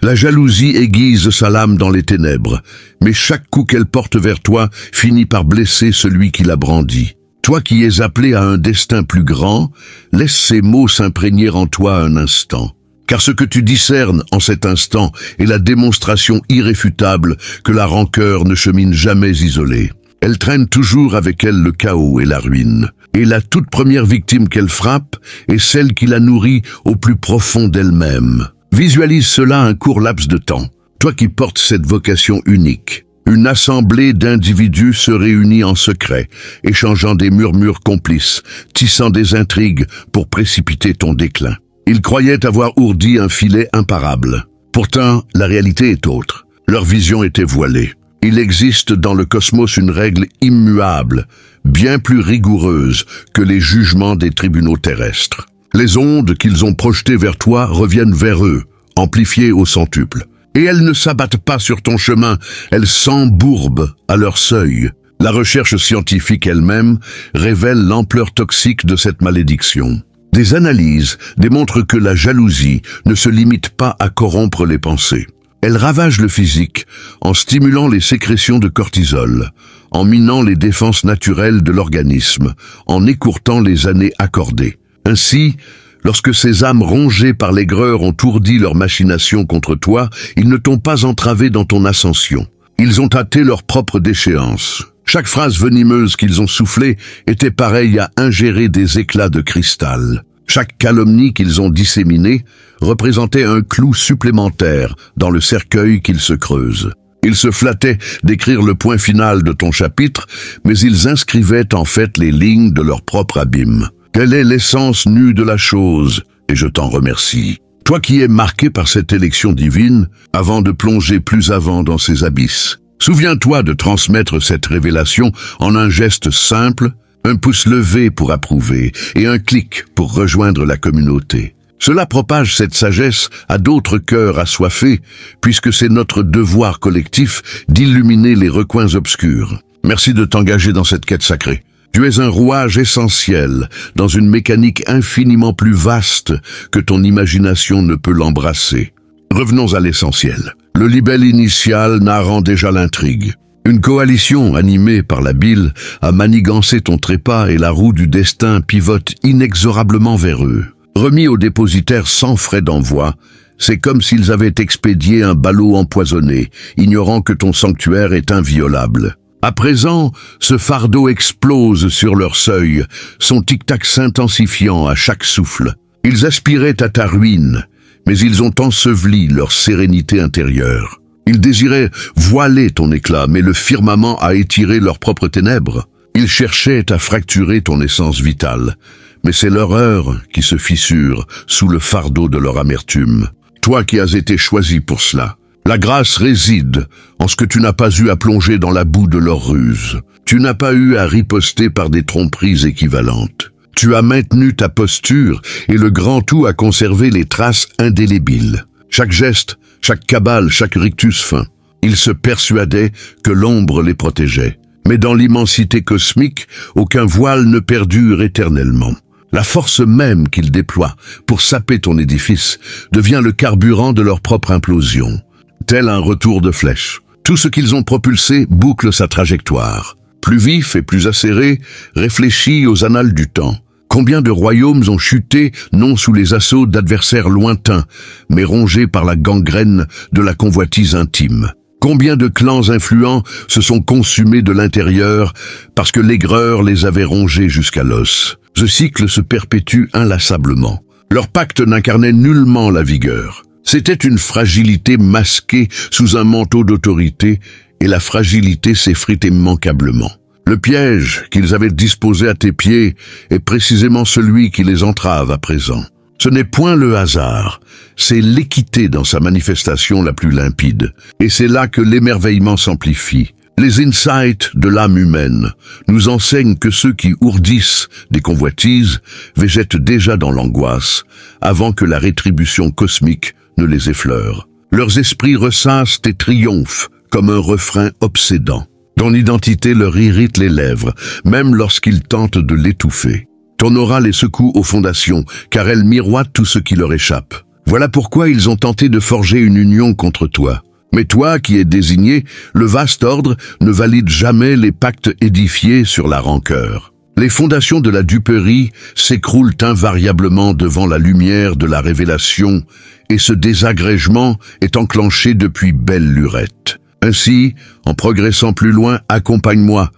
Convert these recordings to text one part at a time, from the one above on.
La jalousie aiguise sa lame dans les ténèbres, mais chaque coup qu'elle porte vers toi finit par blesser celui qui la brandit. Toi qui es appelé à un destin plus grand, laisse ces mots s'imprégner en toi un instant. Car ce que tu discernes en cet instant est la démonstration irréfutable que la rancœur ne chemine jamais isolée. Elle traîne toujours avec elle le chaos et la ruine. Et la toute première victime qu'elle frappe est celle qui la nourrit au plus profond d'elle-même. Visualise cela un court laps de temps, toi qui portes cette vocation unique. Une assemblée d'individus se réunit en secret, échangeant des murmures complices, tissant des intrigues pour précipiter ton déclin. Ils croyaient avoir ourdi un filet imparable. Pourtant, la réalité est autre. Leur vision était voilée. Il existe dans le cosmos une règle immuable, bien plus rigoureuse que les jugements des tribunaux terrestres. Les ondes qu'ils ont projetées vers toi reviennent vers eux, amplifiées au centuple. Et elles ne s'abattent pas sur ton chemin, elles s'embourbent à leur seuil. La recherche scientifique elle-même révèle l'ampleur toxique de cette malédiction. Des analyses démontrent que la jalousie ne se limite pas à corrompre les pensées. Elle ravage le physique en stimulant les sécrétions de cortisol, en minant les défenses naturelles de l'organisme, en écourtant les années accordées. Ainsi, lorsque ces âmes rongées par l'aigreur ont ourdi leurs machinations contre toi, ils ne t'ont pas entravé dans ton ascension. Ils ont hâté leur propre déchéance. Chaque phrase venimeuse qu'ils ont soufflée était pareille à ingérer des éclats de cristal. Chaque calomnie qu'ils ont disséminée représentait un clou supplémentaire dans le cercueil qu'ils se creusent. Ils se flattaient d'écrire le point final de ton chapitre, mais ils inscrivaient en fait les lignes de leur propre abîme. Telle est l'essence nue de la chose, et je t'en remercie. Toi qui es marqué par cette élection divine, avant de plonger plus avant dans ces abysses. Souviens-toi de transmettre cette révélation en un geste simple, un pouce levé pour approuver et un clic pour rejoindre la communauté. Cela propage cette sagesse à d'autres cœurs assoiffés, puisque c'est notre devoir collectif d'illuminer les recoins obscurs. Merci de t'engager dans cette quête sacrée. Tu es un rouage essentiel dans une mécanique infiniment plus vaste que ton imagination ne peut l'embrasser. Revenons à l'essentiel. Le libelle initial narrant déjà l'intrigue. Une coalition animée par la bile a manigancé ton trépas et la roue du destin pivote inexorablement vers eux. Remis au dépositaire sans frais d'envoi, c'est comme s'ils avaient expédié un ballot empoisonné, ignorant que ton sanctuaire est inviolable. À présent, ce fardeau explose sur leur seuil, son tic-tac s'intensifiant à chaque souffle. Ils aspiraient à ta ruine, mais ils ont enseveli leur sérénité intérieure. Ils désiraient voiler ton éclat, mais le firmament a étiré leurs propres ténèbres. Ils cherchaient à fracturer ton essence vitale, mais c'est leur heure qui se fissure sous le fardeau de leur amertume. Toi qui as été choisi pour cela. La grâce réside en ce que tu n'as pas eu à plonger dans la boue de leur ruse. Tu n'as pas eu à riposter par des tromperies équivalentes. Tu as maintenu ta posture et le grand tout a conservé les traces indélébiles. Chaque geste, chaque cabale, chaque rictus fin. Ils se persuadaient que l'ombre les protégeait. Mais dans l'immensité cosmique, aucun voile ne perdure éternellement. La force même qu'ils déploient pour saper ton édifice devient le carburant de leur propre implosion. Tel un retour de flèche. Tout ce qu'ils ont propulsé boucle sa trajectoire. Plus vif et plus acéré, réfléchi aux annales du temps. Combien de royaumes ont chuté, non sous les assauts d'adversaires lointains, mais rongés par la gangrène de la convoitise intime. Combien de clans influents se sont consumés de l'intérieur parce que l'aigreur les avait rongés jusqu'à l'os. Ce cycle se perpétue inlassablement. Leur pacte n'incarnait nullement la vigueur. C'était une fragilité masquée sous un manteau d'autorité, et la fragilité s'effrite immanquablement. Le piège qu'ils avaient disposé à tes pieds est précisément celui qui les entrave à présent. Ce n'est point le hasard, c'est l'équité dans sa manifestation la plus limpide, et c'est là que l'émerveillement s'amplifie. Les insights de l'âme humaine nous enseignent que ceux qui ourdissent des convoitises végètent déjà dans l'angoisse, avant que la rétribution cosmique ne les effleure. Leurs esprits ressassent et triomphent comme un refrain obsédant. Ton identité leur irrite les lèvres, même lorsqu'ils tentent de l'étouffer. Ton aura les secoue aux fondations, car elle miroite tout ce qui leur échappe. Voilà pourquoi ils ont tenté de forger une union contre toi. Mais toi, qui es désigné, le vaste ordre ne valide jamais les pactes édifiés sur la rancœur. Les fondations de la duperie s'écroulent invariablement devant la lumière de la révélation, et ce désagrégement est enclenché depuis belle lurette. Ainsi, en progressant plus loin, accompagne-moi,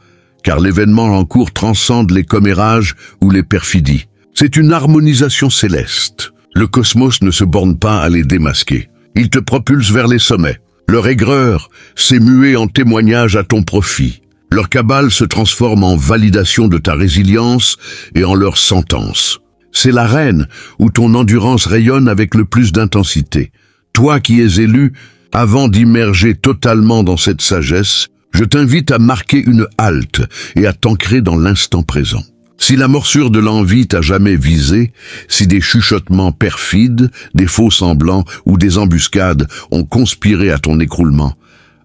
car l'événement en cours transcende les commérages ou les perfidies. C'est une harmonisation céleste. Le cosmos ne se borne pas à les démasquer. Il te propulse vers les sommets. Leur aigreur s'est muée en témoignage à ton profit. Leur cabale se transforme en validation de ta résilience et en leur sentence. C'est l'arène où ton endurance rayonne avec le plus d'intensité. Toi qui es élu, avant d'immerger totalement dans cette sagesse, je t'invite à marquer une halte et à t'ancrer dans l'instant présent. Si la morsure de l'envie t'a jamais visé, si des chuchotements perfides, des faux semblants ou des embuscades ont conspiré à ton écroulement,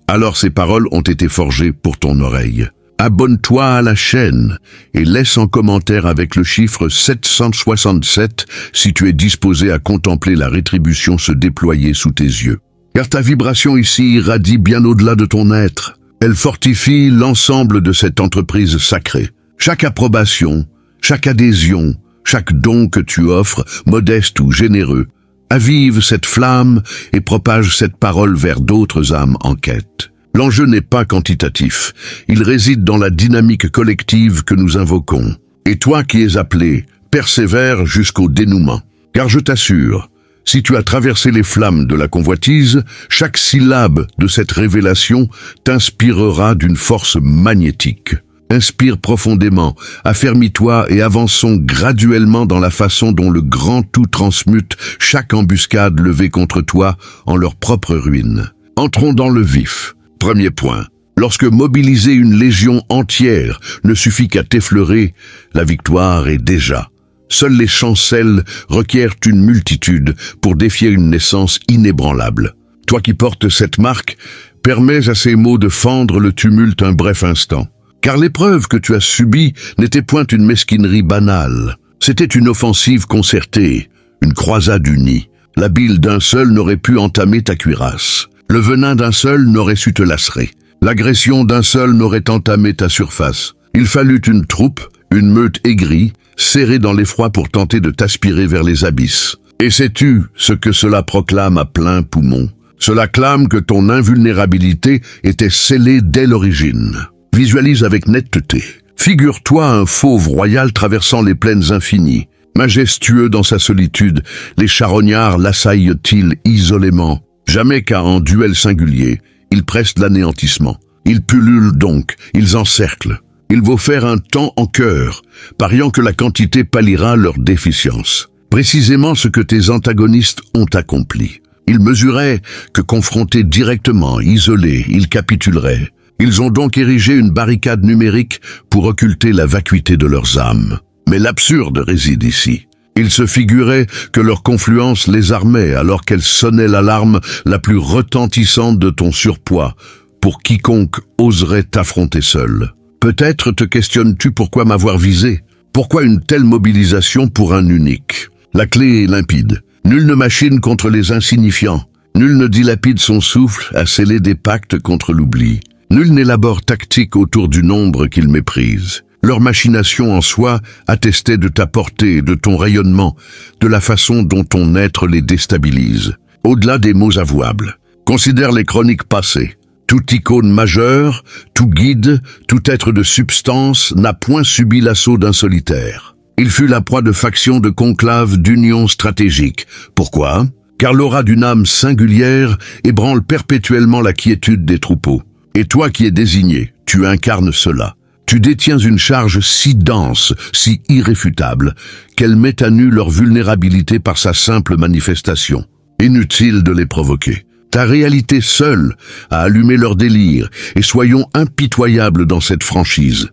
alors ces paroles ont été forgées pour ton oreille. Abonne-toi à la chaîne et laisse en commentaire avec le chiffre 767 si tu es disposé à contempler la rétribution se déployer sous tes yeux. Car ta vibration ici irradie bien au-delà de ton être. Elle fortifie l'ensemble de cette entreprise sacrée. Chaque approbation, chaque adhésion, chaque don que tu offres, modeste ou généreux, avive cette flamme et propage cette parole vers d'autres âmes en quête. L'enjeu n'est pas quantitatif, il réside dans la dynamique collective que nous invoquons. Et toi qui es appelé, persévère jusqu'au dénouement. Car je t'assure, si tu as traversé les flammes de la convoitise, chaque syllabe de cette révélation t'inspirera d'une force magnétique. Inspire profondément, affermis-toi et avançons graduellement dans la façon dont le grand tout transmute chaque embuscade levée contre toi en leur propre ruine. Entrons dans le vif. Premier point. Lorsque mobiliser une légion entière ne suffit qu'à t'effleurer, la victoire est déjà. Seules les chancelles requièrent une multitude pour défier une naissance inébranlable. Toi qui portes cette marque, permets à ces mots de fendre le tumulte un bref instant. Car l'épreuve que tu as subie n'était point une mesquinerie banale. C'était une offensive concertée, une croisade unie. La bile d'un seul n'aurait pu entamer ta cuirasse. Le venin d'un seul n'aurait su te lacérer. L'agression d'un seul n'aurait entamé ta surface. Il fallut une troupe, une meute aigrie, serrée dans l'effroi pour tenter de t'aspirer vers les abysses. Et sais-tu ce que cela proclame à plein poumon? Cela clame que ton invulnérabilité était scellée dès l'origine. Visualise avec netteté. Figure-toi un fauve royal traversant les plaines infinies. Majestueux dans sa solitude, les charognards l'assaillent-ils isolément? Jamais qu'à en duel singulier, ils pressent l'anéantissement. Ils pullulent donc, ils encerclent. Il vaut faire un temps en cœur, pariant que la quantité pallira leur déficience. Précisément ce que tes antagonistes ont accompli. Ils mesuraient que confrontés directement, isolés, ils capituleraient. Ils ont donc érigé une barricade numérique pour occulter la vacuité de leurs âmes. Mais l'absurde réside ici. Ils se figuraient que leur confluence les armait alors qu'elle sonnait l'alarme la plus retentissante de ton surpoids pour quiconque oserait t'affronter seul. Peut-être te questionnes-tu pourquoi m'avoir visé? Pourquoi une telle mobilisation pour un unique? La clé est limpide. Nul ne machine contre les insignifiants. Nul ne dilapide son souffle à sceller des pactes contre l'oubli. Nul n'élabore tactique autour du nombre qu'il méprise. Leur machination en soi attestait de ta portée, de ton rayonnement, de la façon dont ton être les déstabilise. Au-delà des mots avouables, considère les chroniques passées. Toute icône majeure, tout guide, tout être de substance n'a point subi l'assaut d'un solitaire. Il fut la proie de factions, de conclaves, d'unions stratégiques. Pourquoi? Car l'aura d'une âme singulière ébranle perpétuellement la quiétude des troupeaux. Et toi qui es désigné, tu incarnes cela. Tu détiens une charge si dense, si irréfutable, qu'elle met à nu leur vulnérabilité par sa simple manifestation. Inutile de les provoquer. Ta réalité seule a allumé leur délire, et soyons impitoyables dans cette franchise.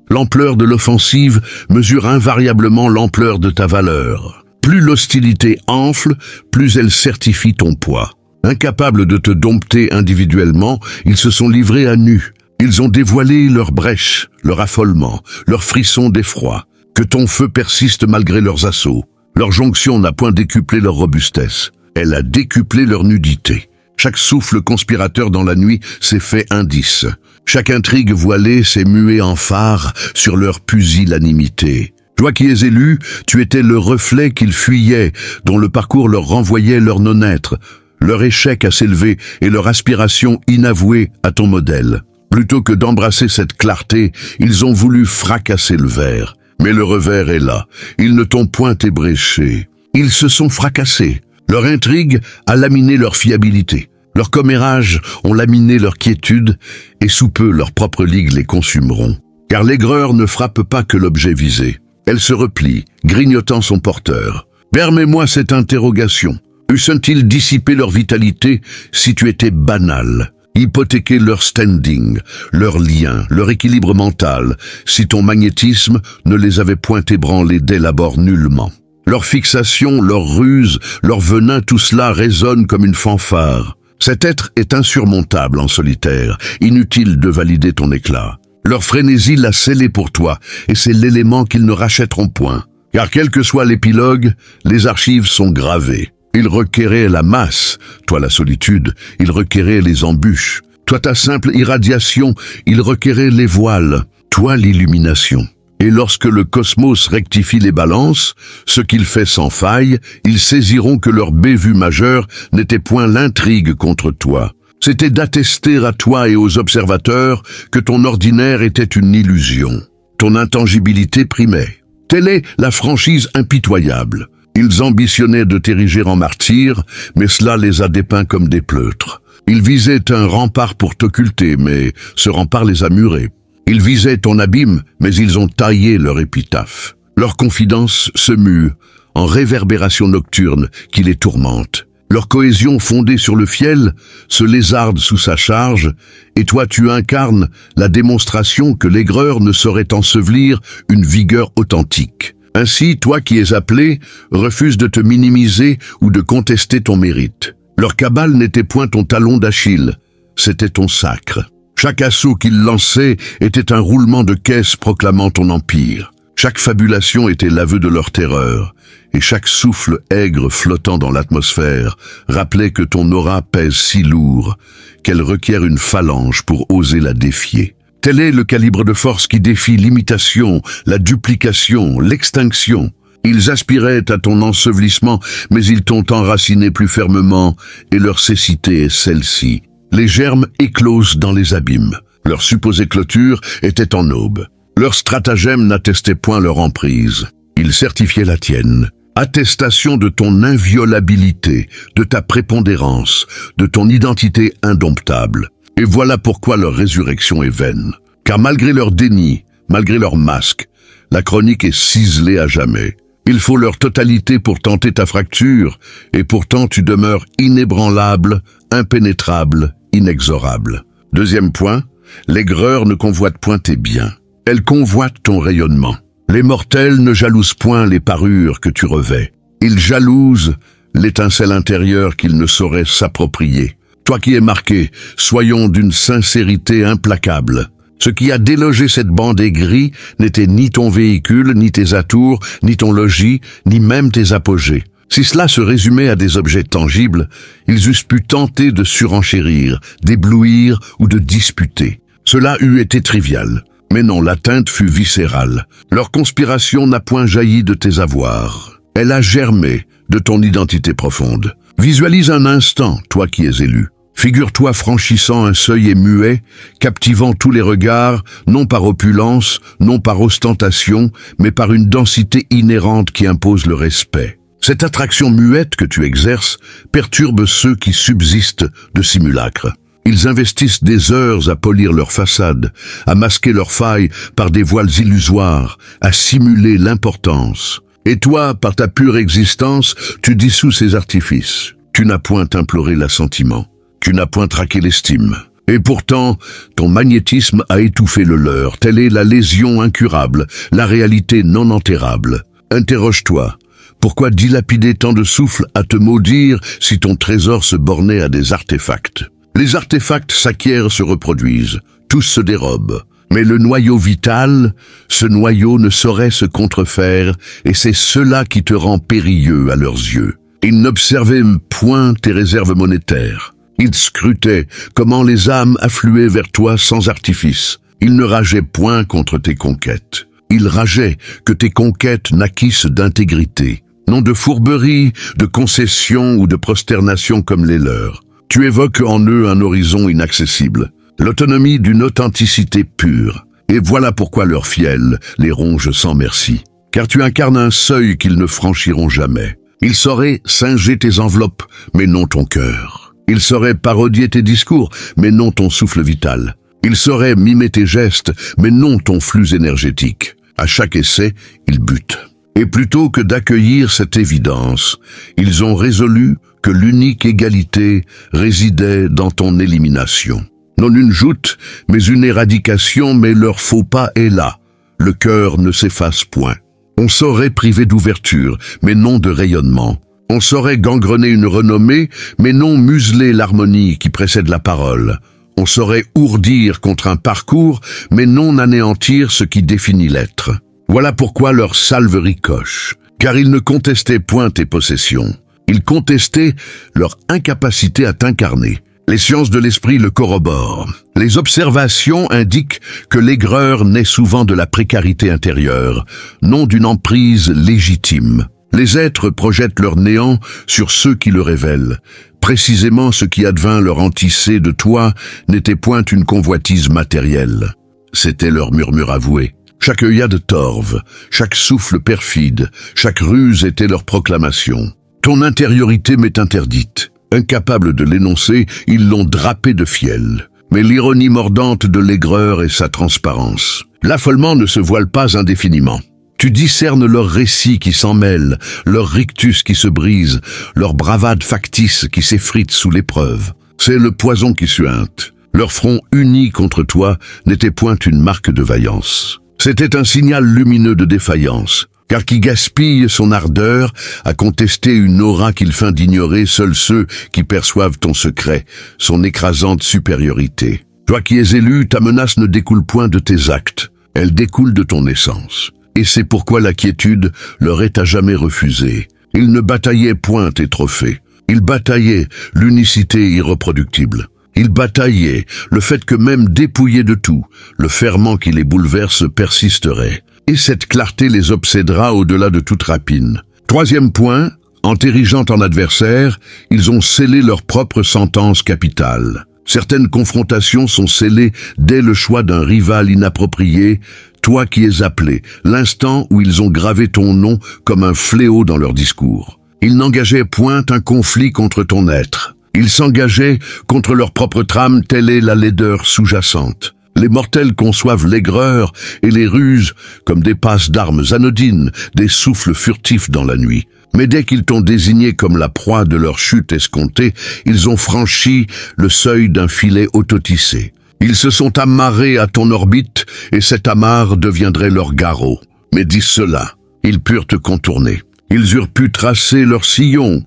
L'ampleur de l'offensive mesure invariablement l'ampleur de ta valeur. Plus l'hostilité enfle, plus elle certifie ton poids. Incapables de te dompter individuellement, ils se sont livrés à nu. Ils ont dévoilé leurs brèches, leur affolement, leurs frissons d'effroi. que ton feu persiste malgré leurs assauts. Leur jonction n'a point décuplé leur robustesse, elle a décuplé leur nudité. Chaque souffle conspirateur dans la nuit s'est fait indice. Chaque intrigue voilée s'est muée en phare sur leur pusillanimité. Toi qui es élu, tu étais le reflet qu'ils fuyaient, dont le parcours leur renvoyait leur non-être, leur échec à s'élever et leur aspiration inavouée à ton modèle. Plutôt que d'embrasser cette clarté, ils ont voulu fracasser le verre. Mais le revers est là, ils ne t'ont point ébréché. Ils se sont fracassés. Leur intrigue a laminé leur fiabilité. Leurs commérages ont laminé leur quiétude, et sous peu leurs propres ligues les consumeront. Car l'aigreur ne frappe pas que l'objet visé. Elle se replie, grignotant son porteur. Permets-moi cette interrogation. Eussent-ils dissipé leur vitalité si tu étais banal, hypothéqué leur standing, leur lien, leur équilibre mental, si ton magnétisme ne les avait point ébranlés dès l'abord nullement? Leur fixation, leur ruse, leur venin, tout cela résonne comme une fanfare. Cet être est insurmontable en solitaire, inutile de valider ton éclat. Leur frénésie l'a scellé pour toi, et c'est l'élément qu'ils ne rachèteront point. Car quel que soit l'épilogue, les archives sont gravées. Ils requéraient la masse, toi la solitude, ils requéraient les embûches. Toi ta simple irradiation, ils requéraient les voiles, toi l'illumination. Et lorsque le cosmos rectifie les balances, ce qu'il fait sans faille, ils saisiront que leur bévue majeure n'était point l'intrigue contre toi. C'était d'attester à toi et aux observateurs que ton ordinaire était une illusion. Ton intangibilité primait. Telle est la franchise impitoyable. Ils ambitionnaient de t'ériger en martyr, mais cela les a dépeints comme des pleutres. Ils visaient un rempart pour t'occulter, mais ce rempart les a murés. Ils visaient ton abîme, mais ils ont taillé leur épitaphe. Leur confidence se mue en réverbération nocturne qui les tourmente. Leur cohésion fondée sur le fiel se lézarde sous sa charge, et toi tu incarnes la démonstration que l'aigreur ne saurait ensevelir une vigueur authentique. Ainsi, toi qui es appelé, refuses de te minimiser ou de contester ton mérite. Leur cabale n'était point ton talon d'Achille, c'était ton sacre. Chaque assaut qu'ils lançaient était un roulement de caisse proclamant ton empire. Chaque fabulation était l'aveu de leur terreur, et chaque souffle aigre flottant dans l'atmosphère rappelait que ton aura pèse si lourd qu'elle requiert une phalange pour oser la défier. Tel est le calibre de force qui défie l'imitation, la duplication, l'extinction. Ils aspiraient à ton ensevelissement, mais ils t'ont enraciné plus fermement, et leur cécité est celle-ci. Les germes éclosent dans les abîmes. Leur supposée clôture était en aube. Leur stratagème n'attestait point leur emprise. Ils certifiaient la tienne. Attestation de ton inviolabilité, de ta prépondérance, de ton identité indomptable. Et voilà pourquoi leur résurrection est vaine. Car malgré leur déni, malgré leur masque, la chronique est ciselée à jamais. Il faut leur totalité pour tenter ta fracture, et pourtant tu demeures inébranlable, impénétrable, inexorable. Deuxième point, l'aigreur ne convoite point tes biens. Elle convoite ton rayonnement. Les mortels ne jalousent point les parures que tu revêts. Ils jalousent l'étincelle intérieure qu'ils ne sauraient s'approprier. Toi qui es marqué, soyons d'une sincérité implacable. Ce qui a délogé cette bande aigrie n'était ni ton véhicule, ni tes atours, ni ton logis, ni même tes apogées. Si cela se résumait à des objets tangibles, ils eussent pu tenter de surenchérir, d'éblouir ou de disputer. Cela eût été trivial. Mais non, l'atteinte fut viscérale. Leur conspiration n'a point jailli de tes avoirs. Elle a germé de ton identité profonde. Visualise un instant, toi qui es élu. Figure-toi franchissant un seuil et muet, captivant tous les regards, non par opulence, non par ostentation, mais par une densité inhérente qui impose le respect. Cette attraction muette que tu exerces perturbe ceux qui subsistent de simulacres. Ils investissent des heures à polir leur façade, à masquer leurs failles par des voiles illusoires, à simuler l'importance. Et toi, par ta pure existence, tu dissous ces artifices. Tu n'as point imploré l'assentiment. Tu n'as point traqué l'estime. Et pourtant, ton magnétisme a étouffé le leur. Telle est la lésion incurable, la réalité non enterrable. Interroge-toi. Pourquoi dilapider tant de souffle à te maudire si ton trésor se bornait à des artefacts? Les artefacts s'acquièrent, se reproduisent. Tous se dérobent. Mais le noyau vital, ce noyau ne saurait se contrefaire, et c'est cela qui te rend périlleux à leurs yeux. Ils n'observaient point tes réserves monétaires. Ils scrutaient comment les âmes affluaient vers toi sans artifice. Ils ne rageaient point contre tes conquêtes. Ils rageaient que tes conquêtes naquissent d'intégrité, non de fourberie, de concession ou de prosternation comme les leurs. Tu évoques en eux un horizon inaccessible, l'autonomie d'une authenticité pure. Et voilà pourquoi leur fiel les ronge sans merci. Car tu incarnes un seuil qu'ils ne franchiront jamais. Ils sauraient singer tes enveloppes, mais non ton cœur. Ils sauraient parodier tes discours, mais non ton souffle vital. Ils sauraient mimer tes gestes, mais non ton flux énergétique. À chaque essai, ils butent. Et plutôt que d'accueillir cette évidence, ils ont résolu que l'unique égalité résidait dans ton élimination. Non une joute, mais une éradication, mais leur faux pas est là. Le cœur ne s'efface point. On saurait priver d'ouverture, mais non de rayonnement. On saurait gangrener une renommée, mais non museler l'harmonie qui précède la parole. On saurait ourdir contre un parcours, mais non anéantir ce qui définit l'être. Voilà pourquoi leur salve ricoche, car ils ne contestaient point tes possessions. Ils contestaient leur incapacité à t'incarner. Les sciences de l'esprit le corroborent. Les observations indiquent que l'aigreur naît souvent de la précarité intérieure, non d'une emprise légitime. Les êtres projettent leur néant sur ceux qui le révèlent. Précisément ce qui advint leur antissé de toi n'était point une convoitise matérielle. C'était leur murmure avoué. Chaque œillade torve, chaque souffle perfide, chaque ruse était leur proclamation. Ton intériorité m'est interdite. Incapables de l'énoncer, ils l'ont drapé de fiel. Mais l'ironie mordante de l'aigreur est sa transparence. L'affolement ne se voile pas indéfiniment. Tu discernes leurs récits qui s'en mêlent, leur rictus qui se brise, leur bravade factice qui s'effrite sous l'épreuve. C'est le poison qui suinte. Leur front uni contre toi n'était point une marque de vaillance. C'était un signal lumineux de défaillance. Car qui gaspille son ardeur à contester une aura qu'il feint d'ignorer seuls ceux qui perçoivent ton secret, son écrasante supériorité. Toi qui es élu, ta menace ne découle point de tes actes, elle découle de ton essence. Et c'est pourquoi la quiétude leur est à jamais refusée. Ils ne bataillaient point tes trophées, ils bataillaient l'unicité irreproductible. Ils bataillaient le fait que même dépouillés de tout, le ferment qui les bouleverse persisterait. Et cette clarté les obsédera au-delà de toute rapine. Troisième point, en t'érigeant en adversaire, ils ont scellé leur propre sentence capitale. Certaines confrontations sont scellées dès le choix d'un rival inapproprié, toi qui es appelé, l'instant où ils ont gravé ton nom comme un fléau dans leur discours. Ils n'engageaient point un conflit contre ton être. Ils s'engageaient contre leur propre trame, telle est la laideur sous-jacente. Les mortels conçoivent l'aigreur et les ruses comme des passes d'armes anodines, des souffles furtifs dans la nuit. Mais dès qu'ils t'ont désigné comme la proie de leur chute escomptée, ils ont franchi le seuil d'un filet autotissé. Ils se sont amarrés à ton orbite et cet amarre deviendrait leur garrot. Mais dis cela, ils purent te contourner. Ils eurent pu tracer leur sillon,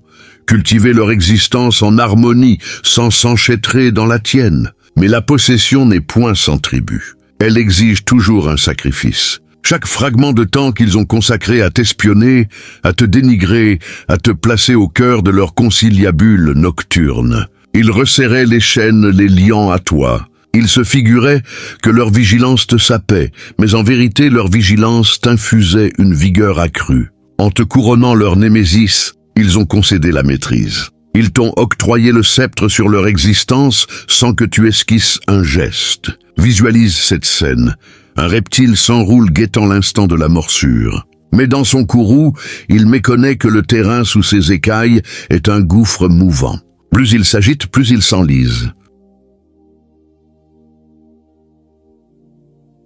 cultiver leur existence en harmonie sans s'enchâtrer dans la tienne. Mais la possession n'est point sans tribut. Elle exige toujours un sacrifice. Chaque fragment de temps qu'ils ont consacré à t'espionner, à te dénigrer, à te placer au cœur de leur conciliabule nocturne. Ils resserraient les chaînes les liant à toi. Ils se figuraient que leur vigilance te sapait, mais en vérité leur vigilance t'infusait une vigueur accrue. En te couronnant leur némésis, ils ont concédé la maîtrise. Ils t'ont octroyé le sceptre sur leur existence sans que tu esquisses un geste. Visualise cette scène. Un reptile s'enroule guettant l'instant de la morsure. Mais dans son courroux, il méconnaît que le terrain sous ses écailles est un gouffre mouvant. Plus il s'agite, plus il s'enlise.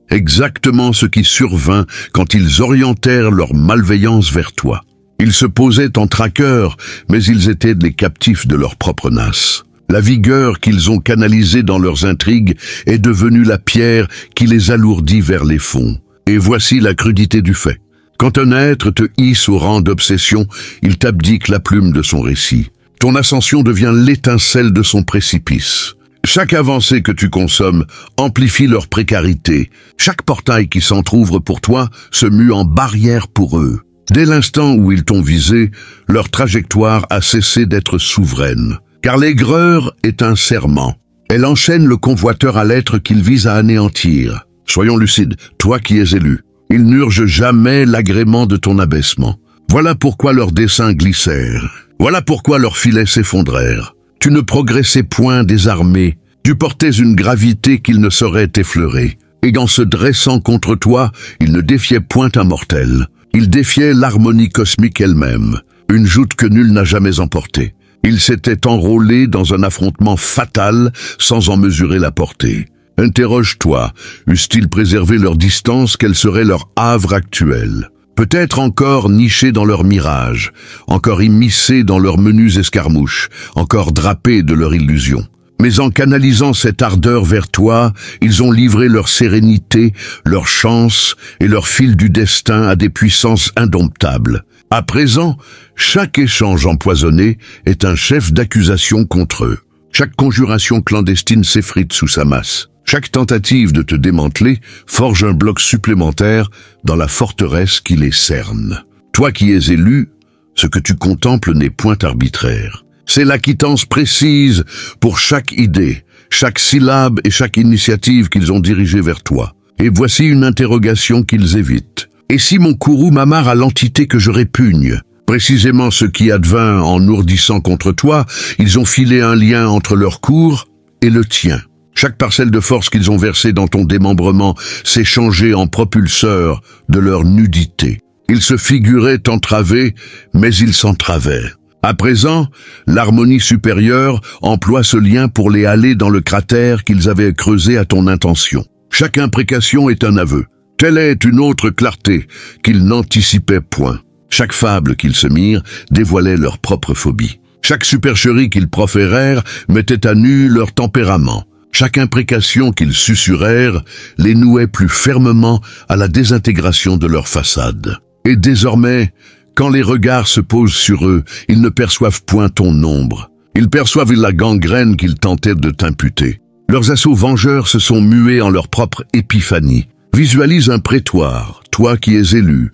Exactement ce qui survint quand ils orientèrent leur malveillance vers toi. Ils se posaient en traqueurs, mais ils étaient les captifs de leur propre nasse. La vigueur qu'ils ont canalisée dans leurs intrigues est devenue la pierre qui les alourdit vers les fonds. Et voici la crudité du fait. Quand un être te hisse au rang d'obsession, il t'abdique la plume de son récit. Ton ascension devient l'étincelle de son précipice. Chaque avancée que tu consommes amplifie leur précarité. Chaque portail qui s'entr'ouvre pour toi se mue en barrière pour eux. Dès l'instant où ils t'ont visé, leur trajectoire a cessé d'être souveraine. Car l'aigreur est un serment. Elle enchaîne le convoiteur à l'être qu'il vise à anéantir. Soyons lucides, toi qui es élu. Ils n'urgent jamais l'agrément de ton abaissement. Voilà pourquoi leurs desseins glissèrent. Voilà pourquoi leurs filets s'effondrèrent. Tu ne progressais point désarmé. Tu portais une gravité qu'ils ne sauraient effleurer. Et en se dressant contre toi, ils ne défiaient point un mortel. Ils défiaient l'harmonie cosmique elle-même, une joute que nul n'a jamais emportée. Ils s'étaient enrôlés dans un affrontement fatal sans en mesurer la portée. Interroge-toi, eussent-ils préservé leur distance, quel serait leur havre actuel? Peut-être encore nichés dans leur mirage, encore immiscés dans leurs menues escarmouches, encore drapés de leur illusion. Mais en canalisant cette ardeur vers toi, ils ont livré leur sérénité, leur chance et leur fil du destin à des puissances indomptables. À présent, chaque échange empoisonné est un chef d'accusation contre eux. Chaque conjuration clandestine s'effrite sous sa masse. Chaque tentative de te démanteler forge un bloc supplémentaire dans la forteresse qui les cerne. Toi qui es élu, ce que tu contemples n'est point arbitraire. C'est la quittance précise pour chaque idée, chaque syllabe et chaque initiative qu'ils ont dirigée vers toi. Et voici une interrogation qu'ils évitent. Et si mon courroux m'amarre à l'entité que je répugne? Précisément ce qui advint en ourdissant contre toi, ils ont filé un lien entre leur cours et le tien. Chaque parcelle de force qu'ils ont versée dans ton démembrement s'est changée en propulseur de leur nudité. Ils se figuraient entravés, mais ils s'entravaient. À présent, l'harmonie supérieure emploie ce lien pour les haler dans le cratère qu'ils avaient creusé à ton intention. Chaque imprécation est un aveu. Telle est une autre clarté qu'ils n'anticipaient point. Chaque fable qu'ils se mirent dévoilait leur propre phobie. Chaque supercherie qu'ils proférèrent mettait à nu leur tempérament. Chaque imprécation qu'ils susurrèrent les nouait plus fermement à la désintégration de leur façade. Et désormais, quand les regards se posent sur eux, ils ne perçoivent point ton ombre. Ils perçoivent la gangrène qu'ils tentaient de t'imputer. Leurs assauts vengeurs se sont mués en leur propre épiphanie. Visualise un prétoire, toi qui es élu,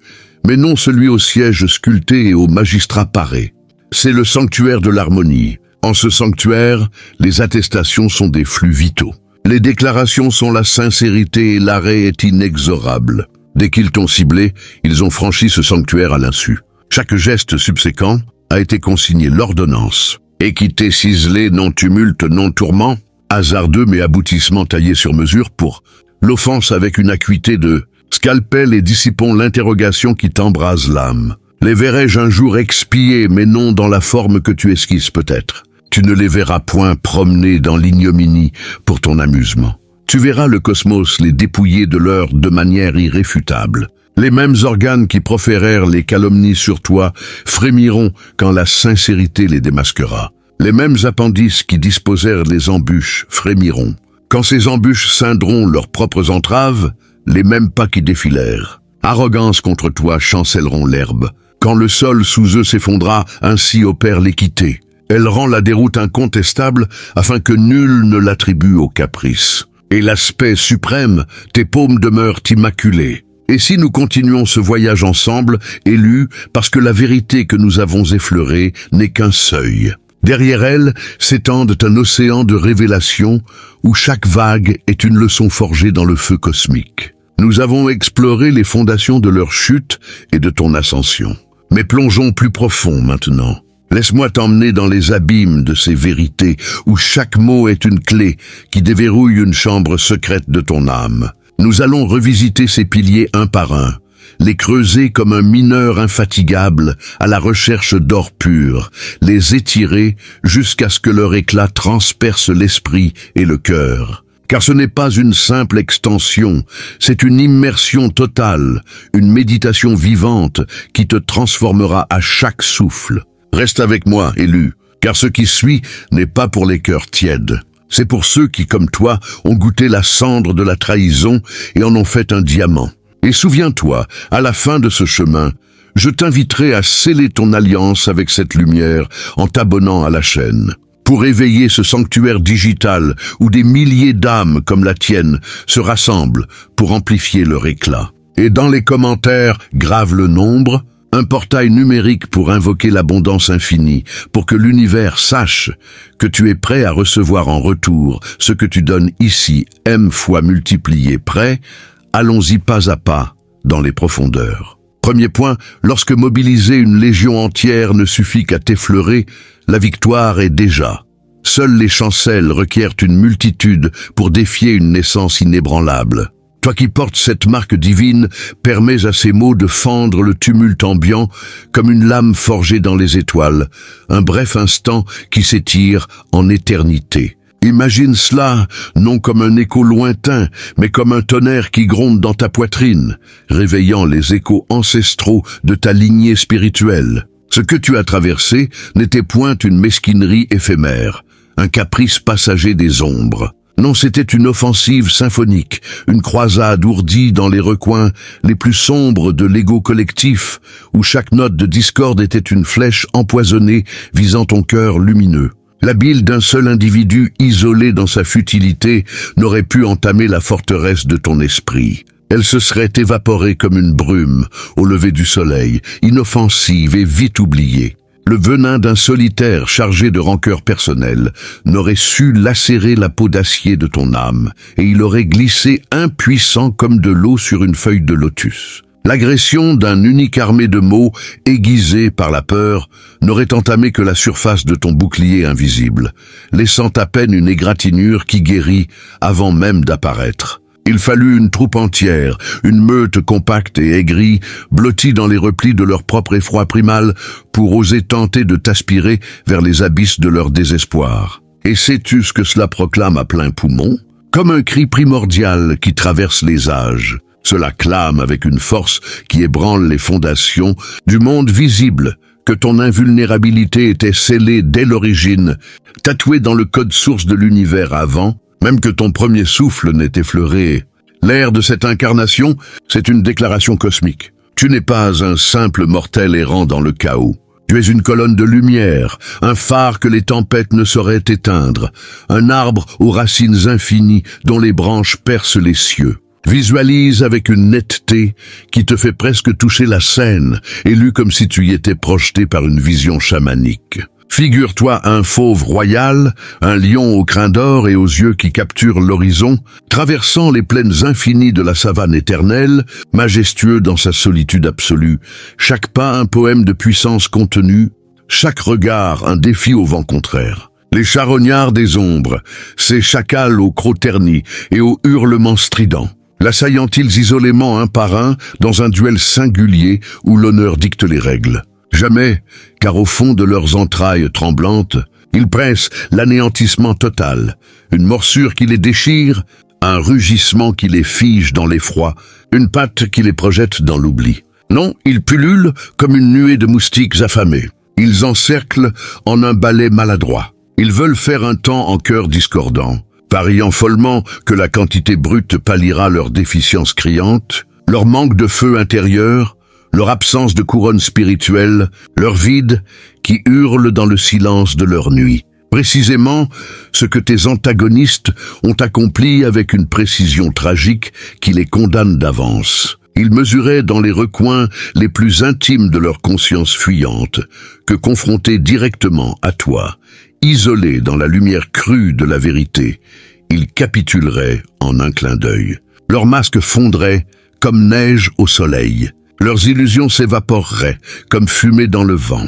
mais non celui au siège sculpté et au magistrat paré. C'est le sanctuaire de l'harmonie. En ce sanctuaire, les attestations sont des flux vitaux. Les déclarations sont la sincérité et l'arrêt est inexorable. Dès qu'ils t'ont ciblé, ils ont franchi ce sanctuaire à l'insu. Chaque geste subséquent a été consigné l'ordonnance. Équité ciselée, non tumulte, non tourment, hasardeux mais aboutissement taillé sur mesure pour l'offense avec une acuité de scalpel et dissipons l'interrogation qui t'embrase l'âme. Les verrai-je un jour expier, mais non dans la forme que tu esquisses peut-être. Tu ne les verras point promener dans l'ignominie pour ton amusement. Tu verras le cosmos les dépouiller de l'heure de manière irréfutable. Les mêmes organes qui proférèrent les calomnies sur toi frémiront quand la sincérité les démasquera. Les mêmes appendices qui disposèrent les embûches frémiront. Quand ces embûches scindront leurs propres entraves, les mêmes pas qui défilèrent. Arrogance contre toi chancelleront l'herbe. Quand le sol sous eux s'effondra, ainsi opère l'équité. Elle rend la déroute incontestable afin que nul ne l'attribue au caprice. Et l'aspect suprême, tes paumes demeurent immaculées. Et si nous continuons ce voyage ensemble, élus, parce que la vérité que nous avons effleurée n'est qu'un seuil. Derrière elle s'étendent un océan de révélations où chaque vague est une leçon forgée dans le feu cosmique. Nous avons exploré les fondations de leur chute et de ton ascension. Mais plongeons plus profond maintenant. Laisse-moi t'emmener dans les abîmes de ces vérités où chaque mot est une clé qui déverrouille une chambre secrète de ton âme. Nous allons revisiter ces piliers un par un, les creuser comme un mineur infatigable à la recherche d'or pur, les étirer jusqu'à ce que leur éclat transperce l'esprit et le cœur. Car ce n'est pas une simple extension, c'est une immersion totale, une méditation vivante qui te transformera à chaque souffle. Reste avec moi, élu, car ce qui suit n'est pas pour les cœurs tièdes. C'est pour ceux qui, comme toi, ont goûté la cendre de la trahison et en ont fait un diamant. Et souviens-toi, à la fin de ce chemin, je t'inviterai à sceller ton alliance avec cette lumière en t'abonnant à la chaîne. pour éveiller ce sanctuaire digital où des milliers d'âmes comme la tienne se rassemblent pour amplifier leur éclat. Et dans les commentaires, grave le nombre, un portail numérique pour invoquer l'abondance infinie, pour que l'univers sache que tu es prêt à recevoir en retour ce que tu donnes ici, M fois multiplié. Prêt? Allons-y pas à pas, dans les profondeurs. Premier point, lorsque mobiliser une légion entière ne suffit qu'à t'effleurer, la victoire est déjà. Seules les chancelles requièrent une multitude pour défier une naissance inébranlable. Toi qui portes cette marque divine, permets à ces mots de fendre le tumulte ambiant comme une lame forgée dans les étoiles, un bref instant qui s'étire en éternité. Imagine cela, non comme un écho lointain, mais comme un tonnerre qui gronde dans ta poitrine, réveillant les échos ancestraux de ta lignée spirituelle. Ce que tu as traversé n'était point une mesquinerie éphémère, un caprice passager des ombres. Non, c'était une offensive symphonique, une croisade ourdie dans les recoins les plus sombres de l'ego collectif, où chaque note de discorde était une flèche empoisonnée visant ton cœur lumineux. La bile d'un seul individu isolé dans sa futilité n'aurait pu entamer la forteresse de ton esprit. Elle se serait évaporée comme une brume au lever du soleil, inoffensive et vite oubliée. Le venin d'un solitaire chargé de rancœur personnelle n'aurait su lacérer la peau d'acier de ton âme, et il aurait glissé impuissant comme de l'eau sur une feuille de lotus. L'agression d'un unique armée de mots, aiguisée par la peur, n'aurait entamé que la surface de ton bouclier invisible, laissant à peine une égratignure qui guérit avant même d'apparaître. Il fallut une troupe entière, une meute compacte et aigrie, blottie dans les replis de leur propre effroi primal, pour oser tenter de t'aspirer vers les abysses de leur désespoir. Et sais-tu ce que cela proclame à plein poumon? Comme un cri primordial qui traverse les âges. Cela clame avec une force qui ébranle les fondations du monde visible, que ton invulnérabilité était scellée dès l'origine, tatouée dans le code source de l'univers avant, même que ton premier souffle n'ait effleuré. L'ère de cette incarnation, c'est une déclaration cosmique. Tu n'es pas un simple mortel errant dans le chaos. Tu es une colonne de lumière, un phare que les tempêtes ne sauraient éteindre, un arbre aux racines infinies dont les branches percent les cieux. Visualise avec une netteté qui te fait presque toucher la scène, élue comme si tu y étais projeté par une vision chamanique. Figure-toi un fauve royal, un lion au crin d'or et aux yeux qui capturent l'horizon, traversant les plaines infinies de la savane éternelle, majestueux dans sa solitude absolue, chaque pas un poème de puissance contenue, chaque regard un défi au vent contraire. Les charognards des ombres, ces chacals aux crocs ternis et aux hurlements stridents, l'assaillant-ils isolément un par un dans un duel singulier où l'honneur dicte les règles. Jamais, car au fond de leurs entrailles tremblantes, ils pressent l'anéantissement total, une morsure qui les déchire, un rugissement qui les fige dans l'effroi, une patte qui les projette dans l'oubli. Non, ils pullulent comme une nuée de moustiques affamés. Ils encerclent en un balai maladroit. Ils veulent faire un temps en cœur discordant, pariant follement que la quantité brute palliera leur déficience criante, leur manque de feu intérieur, leur absence de couronne spirituelle, leur vide qui hurle dans le silence de leur nuit. Précisément ce que tes antagonistes ont accompli avec une précision tragique qui les condamne d'avance. Ils mesuraient dans les recoins les plus intimes de leur conscience fuyante que confrontés directement à toi, isolés dans la lumière crue de la vérité, ils capituleraient en un clin d'œil. Leurs masques fondraient comme neige au soleil. Leurs illusions s'évaporeraient comme fumée dans le vent.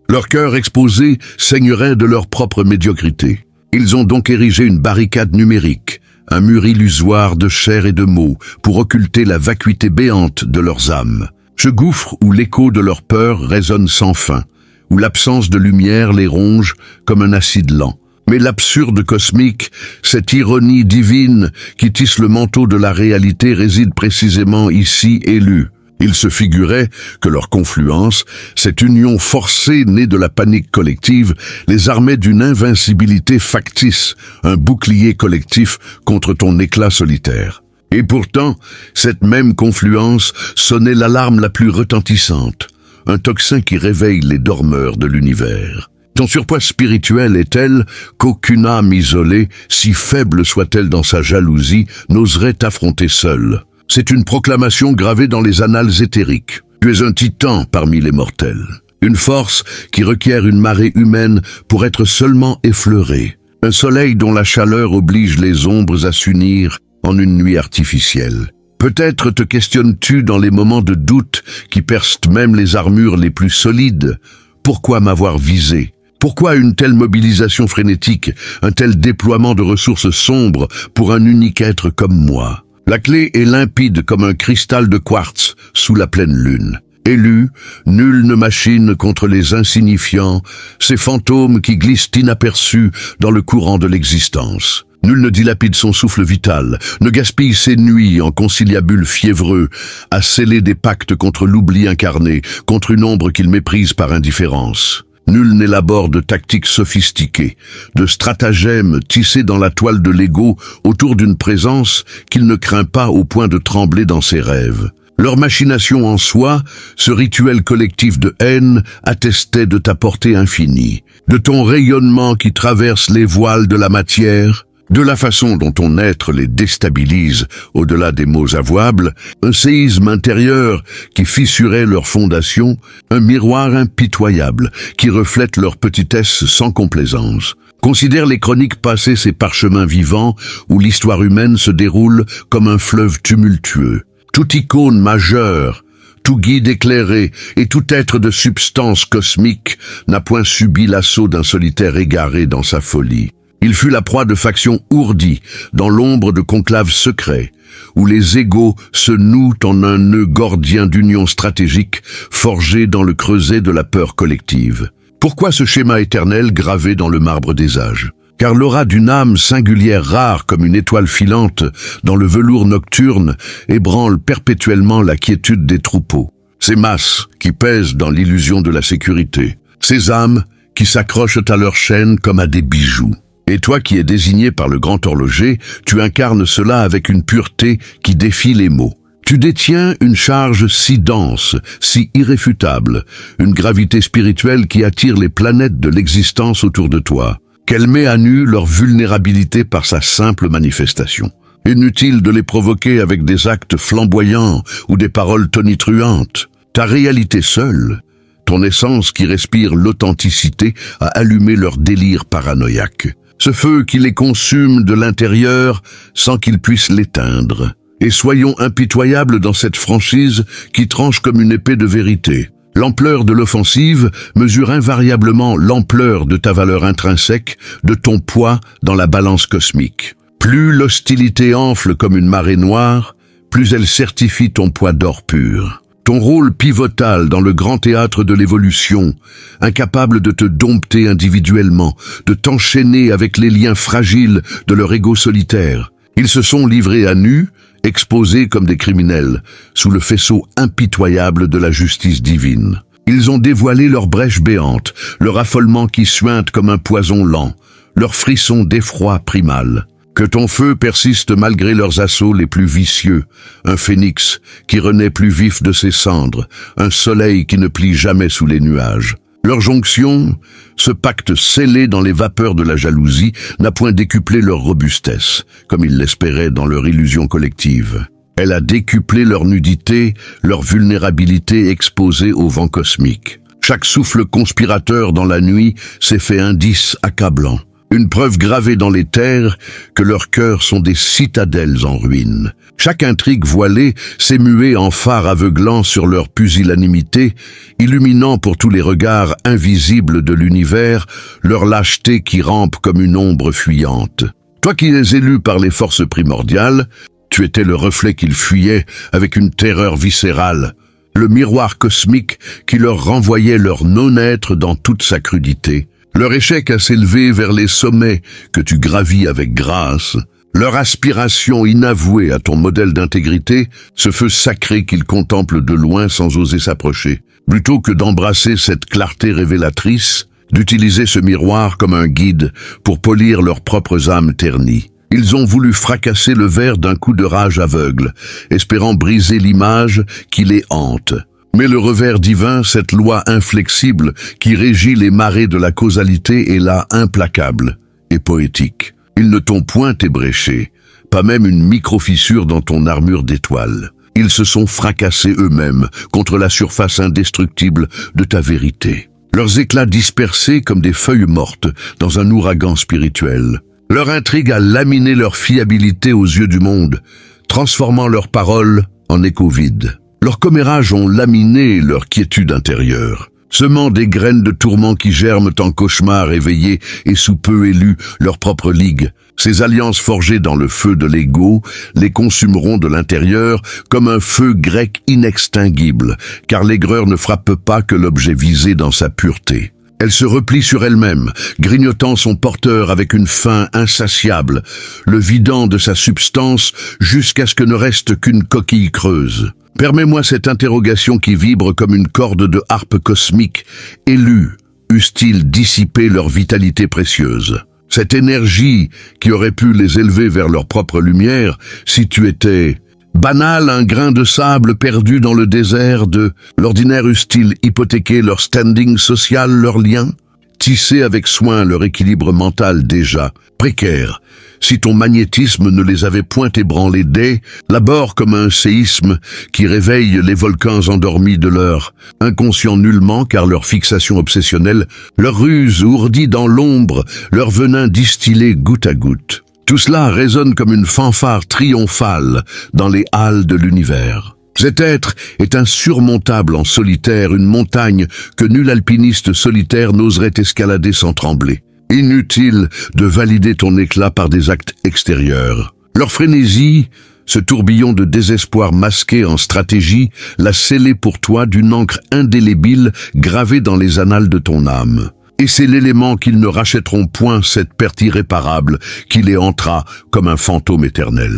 Leur cœur exposé saignerait de leur propre médiocrité. Ils ont donc érigé une barricade numérique, un mur illusoire de chair et de mots pour occulter la vacuité béante de leurs âmes. Ce gouffre où l'écho de leur peur résonne sans fin, où l'absence de lumière les ronge comme un acide lent. Mais l'absurde cosmique, cette ironie divine qui tisse le manteau de la réalité réside précisément ici élue. Ils se figuraient que leur confluence, cette union forcée née de la panique collective, les armait d'une invincibilité factice, un bouclier collectif contre ton éclat solitaire. Et pourtant, cette même confluence sonnait l'alarme la plus retentissante. un tocsin qui réveille les dormeurs de l'univers. Ton surpoids spirituel est tel qu'aucune âme isolée, si faible soit-elle dans sa jalousie, n'oserait t'affronter seule. C'est une proclamation gravée dans les annales éthériques. Tu es un titan parmi les mortels. Une force qui requiert une marée humaine pour être seulement effleurée. Un soleil dont la chaleur oblige les ombres à s'unir en une nuit artificielle. Peut-être te questionnes-tu dans les moments de doute qui percent même les armures les plus solides. Pourquoi m'avoir visé ? Pourquoi une telle mobilisation frénétique, un tel déploiement de ressources sombres pour un unique être comme moi? La clé est limpide comme un cristal de quartz sous la pleine lune. Élu, nul ne machine contre les insignifiants, ces fantômes qui glissent inaperçus dans le courant de l'existence. Nul ne dilapide son souffle vital, ne gaspille ses nuits en conciliabule fiévreux, à sceller des pactes contre l'oubli incarné, contre une ombre qu'il méprise par indifférence. Nul n'élabore de tactiques sophistiquées, de stratagèmes tissés dans la toile de l'ego autour d'une présence qu'il ne craint pas au point de trembler dans ses rêves. Leur machination en soi, ce rituel collectif de haine, attestait de ta portée infinie, de ton rayonnement qui traverse les voiles de la matière, de la façon dont ton être les déstabilise au-delà des mots avouables, un séisme intérieur qui fissurait leurs fondations, un miroir impitoyable qui reflète leur petitesse sans complaisance. Considère les chroniques passées ces parchemins vivants où l'histoire humaine se déroule comme un fleuve tumultueux. Toute icône majeure, tout guide éclairé et tout être de substance cosmique n'a point subi l'assaut d'un solitaire égaré dans sa folie. Il fut la proie de factions ourdies dans l'ombre de conclaves secrets, où les égos se nouent en un nœud gordien d'union stratégique forgé dans le creuset de la peur collective. Pourquoi ce schéma éternel gravé dans le marbre des âges ? Car l'aura d'une âme singulière rare comme une étoile filante dans le velours nocturne ébranle perpétuellement la quiétude des troupeaux. Ces masses qui pèsent dans l'illusion de la sécurité. Ces âmes qui s'accrochent à leur chaîne comme à des bijoux. Et toi qui es désigné par le grand horloger, tu incarnes cela avec une pureté qui défie les mots. Tu détiens une charge si dense, si irréfutable, une gravité spirituelle qui attire les planètes de l'existence autour de toi, qu'elle met à nu leur vulnérabilité par sa simple manifestation. Inutile de les provoquer avec des actes flamboyants ou des paroles tonitruantes. Ta réalité seule, ton essence qui respire l'authenticité, a allumé leur délire paranoïaque. Ce feu qui les consume de l'intérieur sans qu'ils puissent l'éteindre. Et soyons impitoyables dans cette franchise qui tranche comme une épée de vérité. L'ampleur de l'offensive mesure invariablement l'ampleur de ta valeur intrinsèque, de ton poids dans la balance cosmique. Plus l'hostilité enfle comme une marée noire, plus elle certifie ton poids d'or pur. Ton rôle pivotal dans le grand théâtre de l'évolution, incapable de te dompter individuellement, de t'enchaîner avec les liens fragiles de leur ego solitaire. Ils se sont livrés à nu, exposés comme des criminels, sous le faisceau impitoyable de la justice divine. Ils ont dévoilé leur brèche béante, leur affolement qui suinte comme un poison lent, leur frisson d'effroi primal. Que ton feu persiste malgré leurs assauts les plus vicieux, un phénix qui renaît plus vif de ses cendres, un soleil qui ne plie jamais sous les nuages. Leur jonction, ce pacte scellé dans les vapeurs de la jalousie, n'a point décuplé leur robustesse, comme ils l'espéraient dans leur illusion collective. Elle a décuplé leur nudité, leur vulnérabilité exposée au vent cosmique. Chaque souffle conspirateur dans la nuit s'est fait indice accablant. Une preuve gravée dans les terres que leurs cœurs sont des citadelles en ruine. Chaque intrigue voilée s'est muée en phare aveuglant sur leur pusillanimité, illuminant pour tous les regards invisibles de l'univers leur lâcheté qui rampe comme une ombre fuyante. Toi qui es élu par les forces primordiales, tu étais le reflet qu'ils fuyaient avec une terreur viscérale, le miroir cosmique qui leur renvoyait leur non-être dans toute sa crudité. Leur échec à s'élever vers les sommets que tu gravis avec grâce, leur aspiration inavouée à ton modèle d'intégrité, ce feu sacré qu'ils contemplent de loin sans oser s'approcher. Plutôt que d'embrasser cette clarté révélatrice, d'utiliser ce miroir comme un guide pour polir leurs propres âmes ternies. Ils ont voulu fracasser le verre d'un coup de rage aveugle, espérant briser l'image qui les hante. Mais le revers divin, cette loi inflexible qui régit les marées de la causalité, est là implacable et poétique. Ils ne t'ont point ébréché, pas même une micro-fissure dans ton armure d'étoiles. Ils se sont fracassés eux-mêmes contre la surface indestructible de ta vérité. Leurs éclats dispersés comme des feuilles mortes dans un ouragan spirituel. Leur intrigue a laminé leur fiabilité aux yeux du monde, transformant leurs paroles en échos vides. Leurs commérages ont laminé leur quiétude intérieure, semant des graines de tourments qui germent en cauchemars éveillés et sous peu élus leur propre ligue. Ces alliances forgées dans le feu de l'ego les consumeront de l'intérieur comme un feu grec inextinguible, car l'aigreur ne frappe pas que l'objet visé dans sa pureté. Elle se replie sur elle-même, grignotant son porteur avec une faim insatiable, le vidant de sa substance jusqu'à ce que ne reste qu'une coquille creuse. Permets-moi cette interrogation qui vibre comme une corde de harpe cosmique, élue, eussent-ils dissipé leur vitalité précieuse. Cette énergie qui aurait pu les élever vers leur propre lumière, si tu étais banal, un grain de sable perdu dans le désert de l'ordinaire, eussent-ils hypothéqué leur standing social, leurs liens, tissé avec soin leur équilibre mental déjà précaire, si ton magnétisme ne les avait point ébranlés dès l'abord comme un séisme qui réveille les volcans endormis de leur inconscient nullement, car leur fixation obsessionnelle, leur ruse ourdie dans l'ombre, leur venin distillé goutte à goutte. Tout cela résonne comme une fanfare triomphale dans les halles de l'univers. Cet être est insurmontable en solitaire, une montagne que nul alpiniste solitaire n'oserait escalader sans trembler. Inutile de valider ton éclat par des actes extérieurs. Leur frénésie, ce tourbillon de désespoir masqué en stratégie, l'a scellé pour toi d'une encre indélébile gravée dans les annales de ton âme. Et c'est l'élément qu'ils ne rachèteront point, cette perte irréparable qui les hantera comme un fantôme éternel.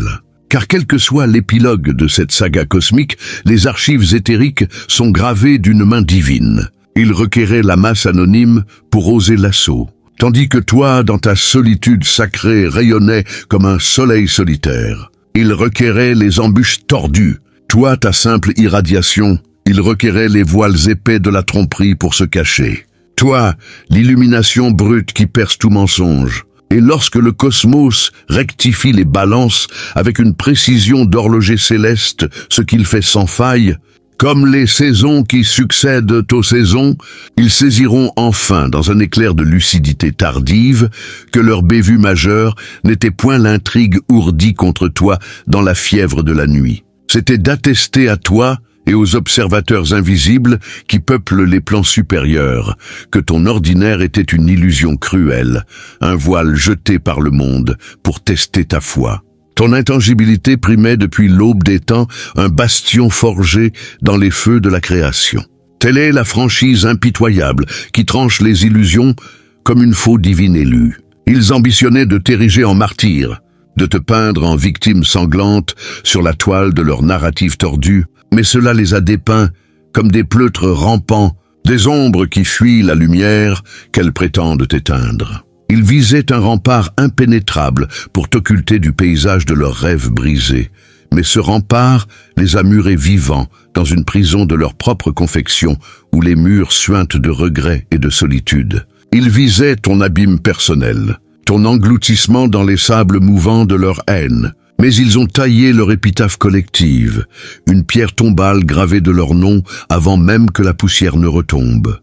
Car quel que soit l'épilogue de cette saga cosmique, les archives éthériques sont gravées d'une main divine. Ils requéraient la masse anonyme pour oser l'assaut. Tandis que toi, dans ta solitude sacrée, rayonnais comme un soleil solitaire. Il requérait les embûches tordues. Toi, ta simple irradiation, il requérait les voiles épais de la tromperie pour se cacher. Toi, l'illumination brute qui perce tout mensonge. Et lorsque le cosmos rectifie les balances avec une précision d'horloger céleste, ce qu'il fait sans faille, comme les saisons qui succèdent aux saisons, ils saisiront enfin, dans un éclair de lucidité tardive, que leur bévue majeure n'était point l'intrigue ourdie contre toi dans la fièvre de la nuit. C'était d'attester à toi et aux observateurs invisibles qui peuplent les plans supérieurs, que ton ordinaire était une illusion cruelle, un voile jeté par le monde pour tester ta foi. Ton intangibilité primait depuis l'aube des temps, un bastion forgé dans les feux de la création. Telle est la franchise impitoyable qui tranche les illusions comme une faux divine élue. Ils ambitionnaient de t'ériger en martyr, de te peindre en victime sanglante sur la toile de leur narrative tordue, mais cela les a dépeints comme des pleutres rampants, des ombres qui fuient la lumière qu'elles prétendent éteindre. Ils visaient un rempart impénétrable pour t'occulter du paysage de leurs rêves brisés. Mais ce rempart les a murés vivants dans une prison de leur propre confection où les murs suintent de regrets et de solitude. Ils visaient ton abîme personnel, ton engloutissement dans les sables mouvants de leur haine. Mais ils ont taillé leur épitaphe collective, une pierre tombale gravée de leur nom avant même que la poussière ne retombe.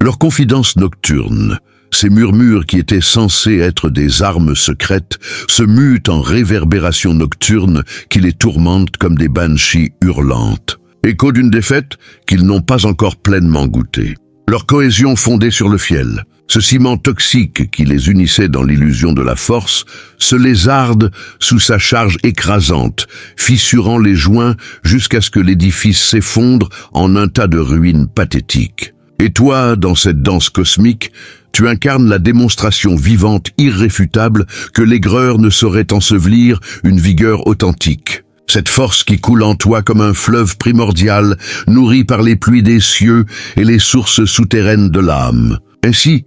Leurs confidences nocturnes, ces murmures qui étaient censés être des armes secrètes, se mutent en réverbérations nocturnes qui les tourmentent comme des banshees hurlantes. Écho d'une défaite qu'ils n'ont pas encore pleinement goûtée. Leur cohésion fondée sur le fiel, ce ciment toxique qui les unissait dans l'illusion de la force, se lézarde sous sa charge écrasante, fissurant les joints jusqu'à ce que l'édifice s'effondre en un tas de ruines pathétiques. Et toi, dans cette danse cosmique, tu incarnes la démonstration vivante irréfutable que l'aigreur ne saurait ensevelir une vigueur authentique. Cette force qui coule en toi comme un fleuve primordial, nourri par les pluies des cieux et les sources souterraines de l'âme. Ainsi,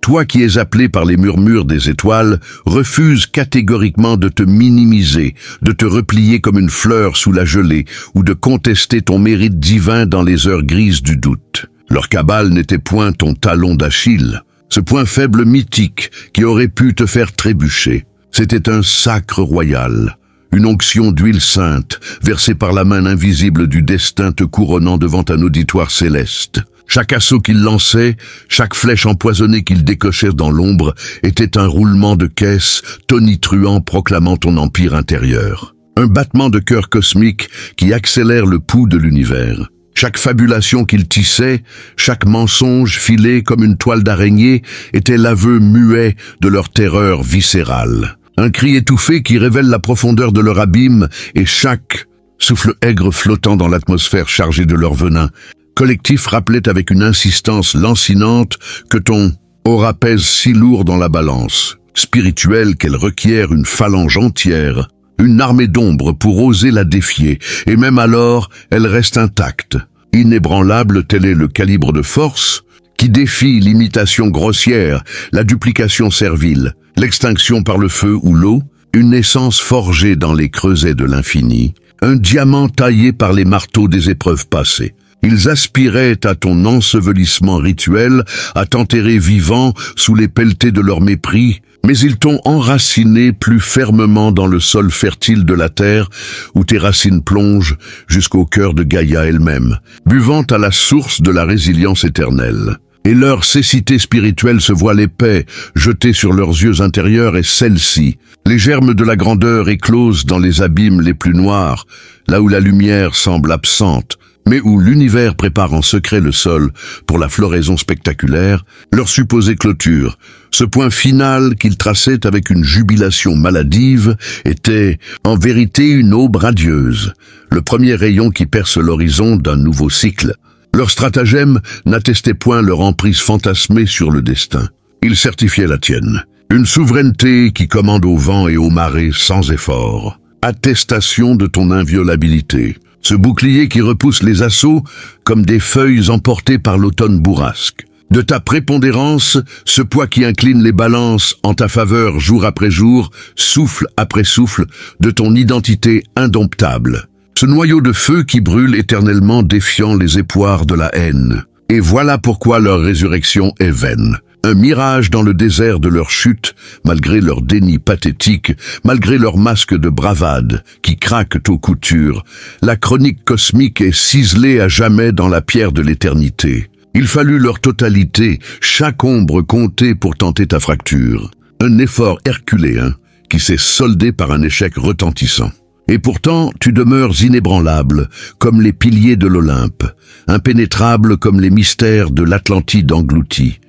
Toi qui es appelé par les murmures des étoiles, refuse catégoriquement de te minimiser, de te replier comme une fleur sous la gelée, ou de contester ton mérite divin dans les heures grises du doute. Leur cabale n'était point ton talon d'Achille, ce point faible mythique qui aurait pu te faire trébucher. C'était un sacre royal, une onction d'huile sainte, versée par la main invisible du destin te couronnant devant un auditoire céleste. Chaque assaut qu'il lançait, chaque flèche empoisonnée qu'il décochait dans l'ombre, était un roulement de caisse tonitruant proclamant ton empire intérieur. Un battement de cœur cosmique qui accélère le pouls de l'univers. Chaque fabulation qu'il tissait, chaque mensonge filé comme une toile d'araignée, était l'aveu muet de leur terreur viscérale. Un cri étouffé qui révèle la profondeur de leur abîme et chaque souffle aigre flottant dans l'atmosphère chargée de leur venin, collectif rappelait avec une insistance lancinante que ton aura pèse si lourd dans la balance, spirituelle qu'elle requiert une phalange entière, une armée d'ombre pour oser la défier, et même alors, elle reste intacte. Inébranlable, tel est le calibre de force qui défie l'imitation grossière, la duplication servile, l'extinction par le feu ou l'eau, une essence forgée dans les creusets de l'infini, un diamant taillé par les marteaux des épreuves passées. Ils aspiraient à ton ensevelissement rituel, à t'enterrer vivant sous les pelletés de leur mépris, mais ils t'ont enraciné plus fermement dans le sol fertile de la terre, où tes racines plongent jusqu'au cœur de Gaïa elle-même, buvant à la source de la résilience éternelle. Et leur cécité spirituelle se voile épais, jetés sur leurs yeux intérieurs, et celle-ci, les germes de la grandeur éclosent dans les abîmes les plus noirs, là où la lumière semble absente, mais où l'univers prépare en secret le sol pour la floraison spectaculaire, leur supposée clôture, ce point final qu'ils traçaient avec une jubilation maladive, était en vérité une aube radieuse, le premier rayon qui perce l'horizon d'un nouveau cycle. Leur stratagème n'attestait point leur emprise fantasmée sur le destin. Il certifiait la tienne, une souveraineté qui commande au vent et aux marées sans effort, attestation de ton inviolabilité. Ce bouclier qui repousse les assauts comme des feuilles emportées par l'automne bourrasque. De ta prépondérance, ce poids qui incline les balances en ta faveur jour après jour, souffle après souffle, de ton identité indomptable. Ce noyau de feu qui brûle éternellement défiant les époires de la haine. Et voilà pourquoi leur résurrection est vaine. Un mirage dans le désert de leur chute, malgré leur déni pathétique, malgré leur masque de bravade qui craquent aux coutures. La chronique cosmique est ciselée à jamais dans la pierre de l'éternité. Il fallut leur totalité, chaque ombre comptée pour tenter ta fracture. Un effort herculéen qui s'est soldé par un échec retentissant. Et pourtant, tu demeures inébranlable, comme les piliers de l'Olympe, impénétrable comme les mystères de l'Atlantide engloutie,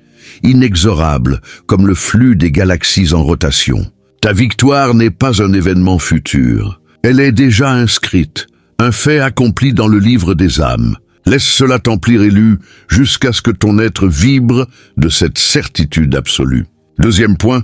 inexorable comme le flux des galaxies en rotation. Ta victoire n'est pas un événement futur, elle est déjà inscrite, un fait accompli dans le livre des âmes. Laisse cela t'emplir élu jusqu'à ce que ton être vibre de cette certitude absolue. Deuxième point,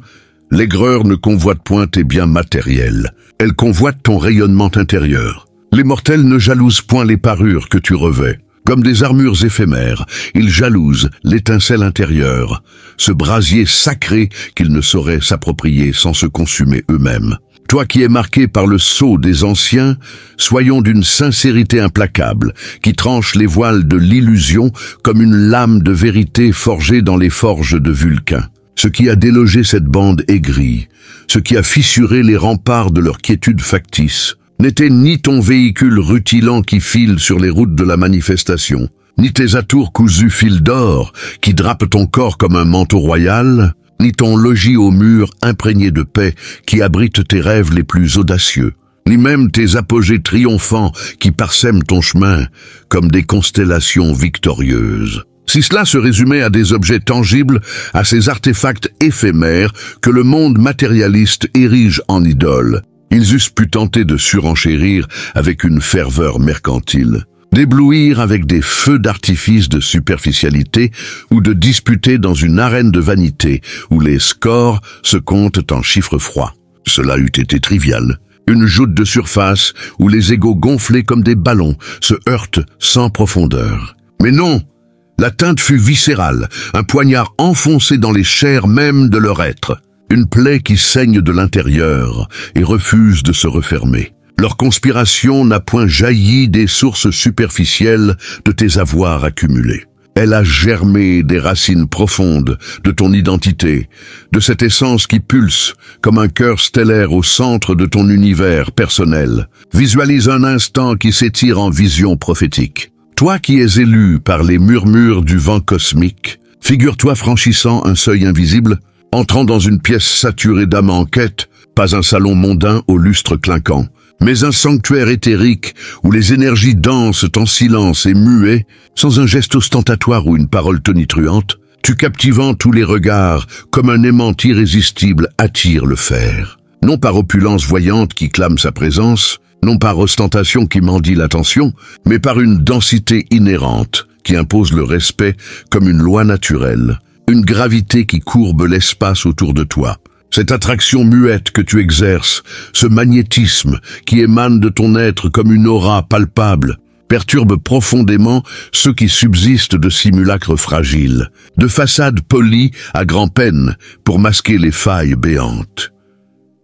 l'aigreur ne convoite point tes biens matériels. Elle convoite ton rayonnement intérieur. Les mortels ne jalousent point les parures que tu revêts. Comme des armures éphémères, ils jalousent l'étincelle intérieure, ce brasier sacré qu'ils ne sauraient s'approprier sans se consumer eux-mêmes. Toi qui es marqué par le sceau des anciens, soyons d'une sincérité implacable, qui tranche les voiles de l'illusion comme une lame de vérité forgée dans les forges de Vulcain. Ce qui a délogé cette bande aigrie, ce qui a fissuré les remparts de leur quiétude factice, n'était ni ton véhicule rutilant qui file sur les routes de la manifestation, ni tes atours cousus fil d'or qui drapent ton corps comme un manteau royal, ni ton logis au mur imprégné de paix qui abrite tes rêves les plus audacieux, ni même tes apogées triomphants qui parsèment ton chemin comme des constellations victorieuses. Si cela se résumait à des objets tangibles, à ces artefacts éphémères que le monde matérialiste érige en idoles, ils eussent pu tenter de surenchérir avec une ferveur mercantile, d'éblouir avec des feux d'artifice de superficialité ou de disputer dans une arène de vanité où les scores se comptent en chiffres froids. Cela eût été trivial. Une joute de surface où les égos gonflés comme des ballons se heurtent sans profondeur. Mais non! L'atteinte fut viscérale, un poignard enfoncé dans les chairs même de leur être. Une plaie qui saigne de l'intérieur et refuse de se refermer. Leur conspiration n'a point jailli des sources superficielles de tes avoirs accumulés. Elle a germé des racines profondes de ton identité, de cette essence qui pulse comme un cœur stellaire au centre de ton univers personnel. Visualise un instant qui s'étire en vision prophétique. Toi qui es élu par les murmures du vent cosmique, figure-toi franchissant un seuil invisible, entrant dans une pièce saturée d'âmes en quête, pas un salon mondain au lustre clinquant, mais un sanctuaire éthérique où les énergies dansent en silence et muets, sans un geste ostentatoire ou une parole tonitruante, tu captivant tous les regards comme un aimant irrésistible attire le fer. Non par opulence voyante qui clame sa présence, non par ostentation qui mendie l'attention, mais par une densité inhérente qui impose le respect comme une loi naturelle, une gravité qui courbe l'espace autour de toi. Cette attraction muette que tu exerces, ce magnétisme qui émane de ton être comme une aura palpable, perturbe profondément ceux qui subsistent de simulacres fragiles, de façades polies à grand-peine pour masquer les failles béantes.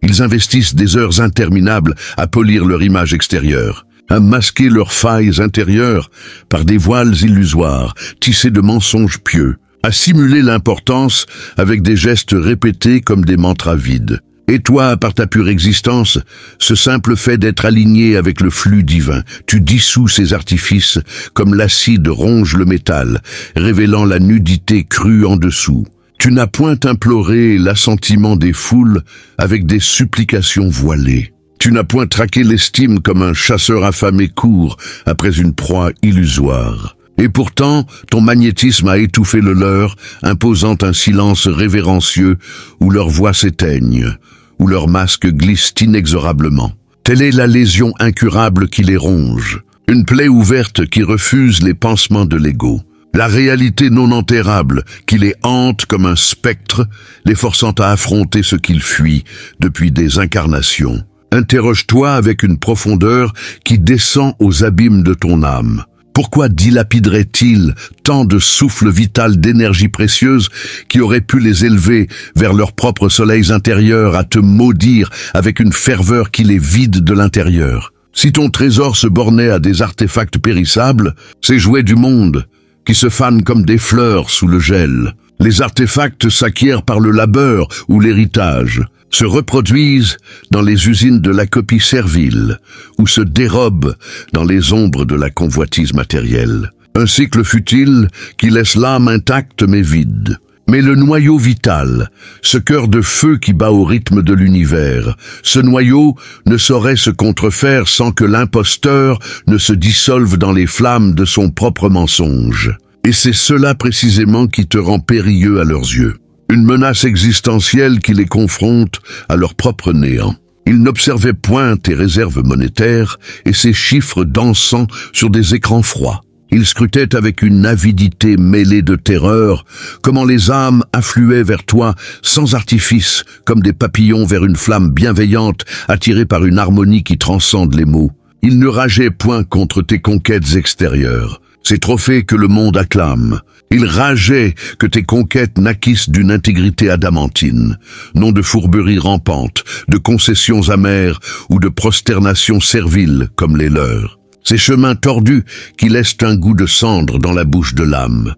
Ils investissent des heures interminables à polir leur image extérieure, à masquer leurs failles intérieures par des voiles illusoires, tissés de mensonges pieux, à simuler l'importance avec des gestes répétés comme des mantras vides. Et toi, par ta pure existence, ce simple fait d'être aligné avec le flux divin, tu dissous ces artifices comme l'acide ronge le métal, révélant la nudité crue en dessous. Tu n'as point imploré l'assentiment des foules avec des supplications voilées. Tu n'as point traqué l'estime comme un chasseur affamé court après une proie illusoire. Et pourtant, ton magnétisme a étouffé le leur, imposant un silence révérencieux où leurs voix s'éteignent, où leurs masques glissent inexorablement. Telle est la lésion incurable qui les ronge, une plaie ouverte qui refuse les pansements de l'ego. La réalité non enterrable qui les hante comme un spectre, les forçant à affronter ce qu'ils fuient depuis des incarnations. Interroge-toi avec une profondeur qui descend aux abîmes de ton âme. Pourquoi dilapiderait-il tant de souffle vital d'énergie précieuse qui aurait pu les élever vers leurs propres soleils intérieurs à te maudire avec une ferveur qui les vide de l'intérieur? Si ton trésor se bornait à des artefacts périssables, ces jouets du monde, qui se fanent comme des fleurs sous le gel, les artefacts s'acquièrent par le labeur ou l'héritage, se reproduisent dans les usines de la copie servile ou se dérobent dans les ombres de la convoitise matérielle. Un cycle futile qui laisse l'âme intacte mais vide. Mais le noyau vital, ce cœur de feu qui bat au rythme de l'univers, ce noyau ne saurait se contrefaire sans que l'imposteur ne se dissolve dans les flammes de son propre mensonge. Et c'est cela précisément qui te rend périlleux à leurs yeux. Une menace existentielle qui les confronte à leur propre néant. Ils n'observaient point tes réserves monétaires et ces chiffres dansant sur des écrans froids. Ils scrutaient avec une avidité mêlée de terreur comment les âmes affluaient vers toi sans artifice, comme des papillons vers une flamme bienveillante attirés par une harmonie qui transcende les mots. Ils ne rageaient point contre tes conquêtes extérieures, ces trophées que le monde acclame. Ils rageaient que tes conquêtes naquissent d'une intégrité adamantine, non de fourberies rampantes, de concessions amères ou de prosternations serviles comme les leurs. Ces chemins tordus qui laissent un goût de cendre dans la bouche de l'âme.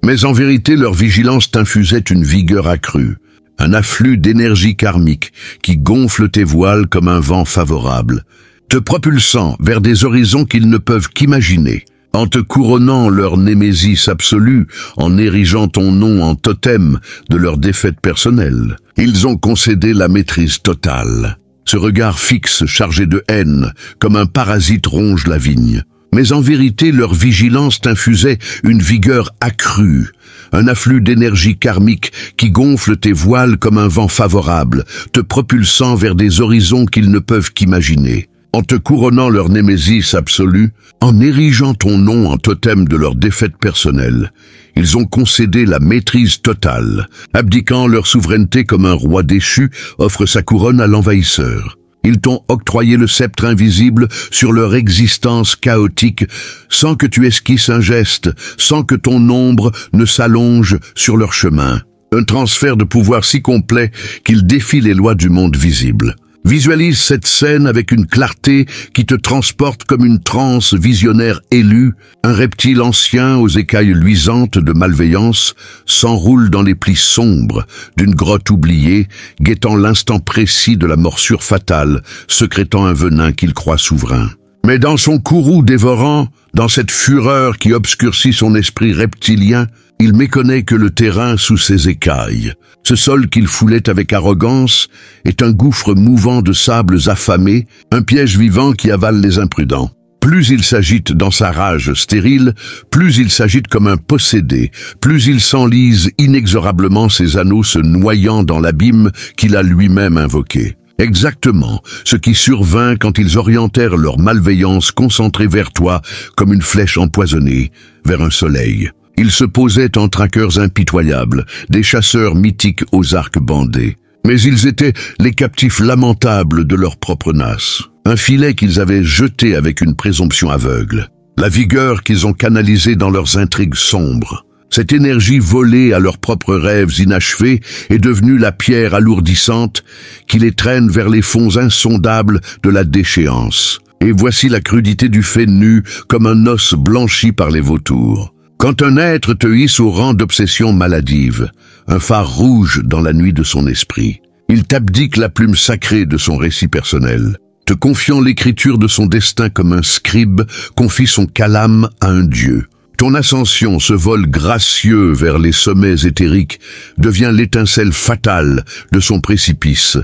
Mais en vérité, leur vigilance t'infusait une vigueur accrue, un afflux d'énergie karmique qui gonfle tes voiles comme un vent favorable, te propulsant vers des horizons qu'ils ne peuvent qu'imaginer, en te couronnant leur némésis absolue, en érigeant ton nom en totem de leur défaite personnelle. Ils ont concédé la maîtrise totale. Ce regard fixe, chargé de haine, comme un parasite ronge la vigne. Mais en vérité, leur vigilance t'infusait une vigueur accrue, un afflux d'énergie karmique qui gonfle tes voiles comme un vent favorable, te propulsant vers des horizons qu'ils ne peuvent qu'imaginer. En te couronnant leur némésis absolue, en érigeant ton nom en totem de leur défaite personnelle, ils ont concédé la maîtrise totale, abdiquant leur souveraineté comme un roi déchu offre sa couronne à l'envahisseur. Ils t'ont octroyé le sceptre invisible sur leur existence chaotique, sans que tu esquisses un geste, sans que ton ombre ne s'allonge sur leur chemin. Un transfert de pouvoir si complet qu'il défie les lois du monde visible. Visualise cette scène avec une clarté qui te transporte comme une transe visionnaire élue. Un reptile ancien aux écailles luisantes de malveillance s'enroule dans les plis sombres d'une grotte oubliée, guettant l'instant précis de la morsure fatale, sécrétant un venin qu'il croit souverain. Mais dans son courroux dévorant, dans cette fureur qui obscurcit son esprit reptilien, il méconnaît que le terrain sous ses écailles, ce sol qu'il foulait avec arrogance, est un gouffre mouvant de sables affamés, un piège vivant qui avale les imprudents. Plus il s'agite dans sa rage stérile, plus il s'agite comme un possédé, plus il s'enlise inexorablement, ses anneaux se noyant dans l'abîme qu'il a lui-même invoqué. Exactement ce qui survint quand ils orientèrent leur malveillance concentrée vers toi comme une flèche empoisonnée, vers un soleil. Ils se posaient en traqueurs impitoyables, des chasseurs mythiques aux arcs bandés. Mais ils étaient les captifs lamentables de leur propre nasse. Un filet qu'ils avaient jeté avec une présomption aveugle. La vigueur qu'ils ont canalisée dans leurs intrigues sombres. Cette énergie volée à leurs propres rêves inachevés est devenue la pierre alourdissante qui les traîne vers les fonds insondables de la déchéance. Et voici la crudité du fait nu comme un os blanchi par les vautours. Quand un être te hisse au rang d'obsession maladive, un phare rouge dans la nuit de son esprit, il t'abdique la plume sacrée de son récit personnel, te confiant l'écriture de son destin comme un scribe confie son calame à un dieu. Ton ascension, ce vol gracieux vers les sommets éthériques, devient l'étincelle fatale de son précipice,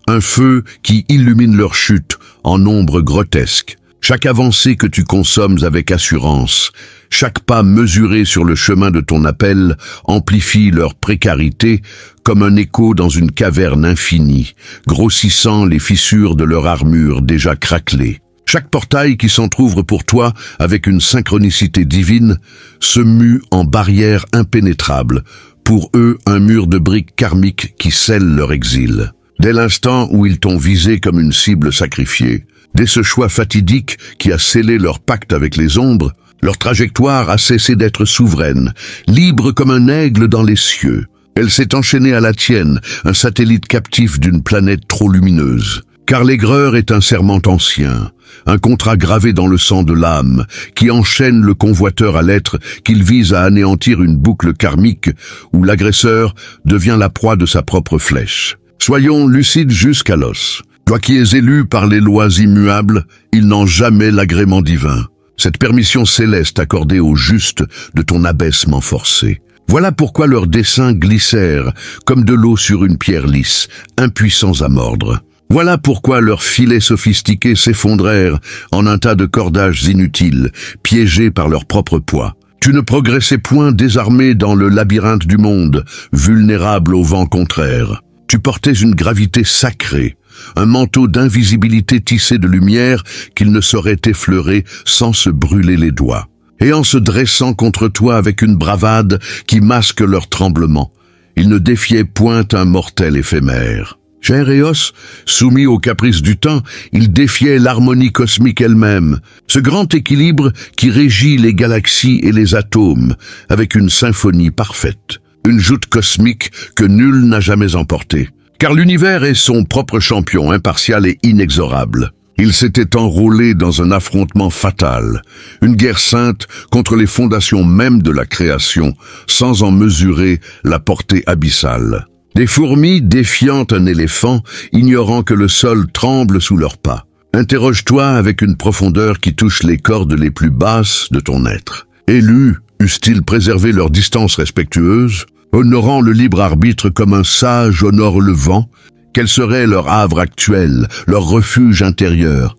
un feu qui illumine leur chute en ombre grotesque. Chaque avancée que tu consommes avec assurance, chaque pas mesuré sur le chemin de ton appel amplifie leur précarité comme un écho dans une caverne infinie, grossissant les fissures de leur armure déjà craquelée. Chaque portail qui s'entr'ouvre pour toi avec une synchronicité divine se mue en barrière impénétrable, pour eux un mur de briques karmiques qui scelle leur exil. Dès l'instant où ils t'ont visé comme une cible sacrifiée, dès ce choix fatidique qui a scellé leur pacte avec les ombres, leur trajectoire a cessé d'être souveraine, libre comme un aigle dans les cieux. Elle s'est enchaînée à la tienne, un satellite captif d'une planète trop lumineuse. Car l'aigreur est un serment ancien, un contrat gravé dans le sang de l'âme, qui enchaîne le convoiteur à l'être qu'il vise à anéantir une boucle karmique où l'agresseur devient la proie de sa propre flèche. Soyons lucides jusqu'à l'os. Toi qui es élu par les lois immuables, ils n'ont jamais l'agrément divin. Cette permission céleste accordée aux justes de ton abaissement forcé. Voilà pourquoi leurs desseins glissèrent comme de l'eau sur une pierre lisse, impuissants à mordre. Voilà pourquoi leurs filets sophistiqués s'effondrèrent en un tas de cordages inutiles, piégés par leur propre poids. Tu ne progressais point désarmé dans le labyrinthe du monde, vulnérable au vent contraire. Tu portais une gravité sacrée, un manteau d'invisibilité tissé de lumière qu'il ne saurait effleurer sans se brûler les doigts. Et en se dressant contre toi avec une bravade qui masque leur tremblement, ils ne défiaient point un mortel éphémère. Chair et os, soumis aux caprices du temps, ils défiaient l'harmonie cosmique elle-même, ce grand équilibre qui régit les galaxies et les atomes, avec une symphonie parfaite, une joute cosmique que nul n'a jamais emportée. Car l'univers est son propre champion, impartial et inexorable. Il s'était enrôlé dans un affrontement fatal, une guerre sainte contre les fondations mêmes de la création, sans en mesurer la portée abyssale. Des fourmis défiant un éléphant, ignorant que le sol tremble sous leurs pas. Interroge-toi avec une profondeur qui touche les cordes les plus basses de ton être. Élus, eussent-ils préservé leur distance respectueuse, honorant le libre arbitre comme un sage honore le vent? Quel serait leur havre actuel, leur refuge intérieur?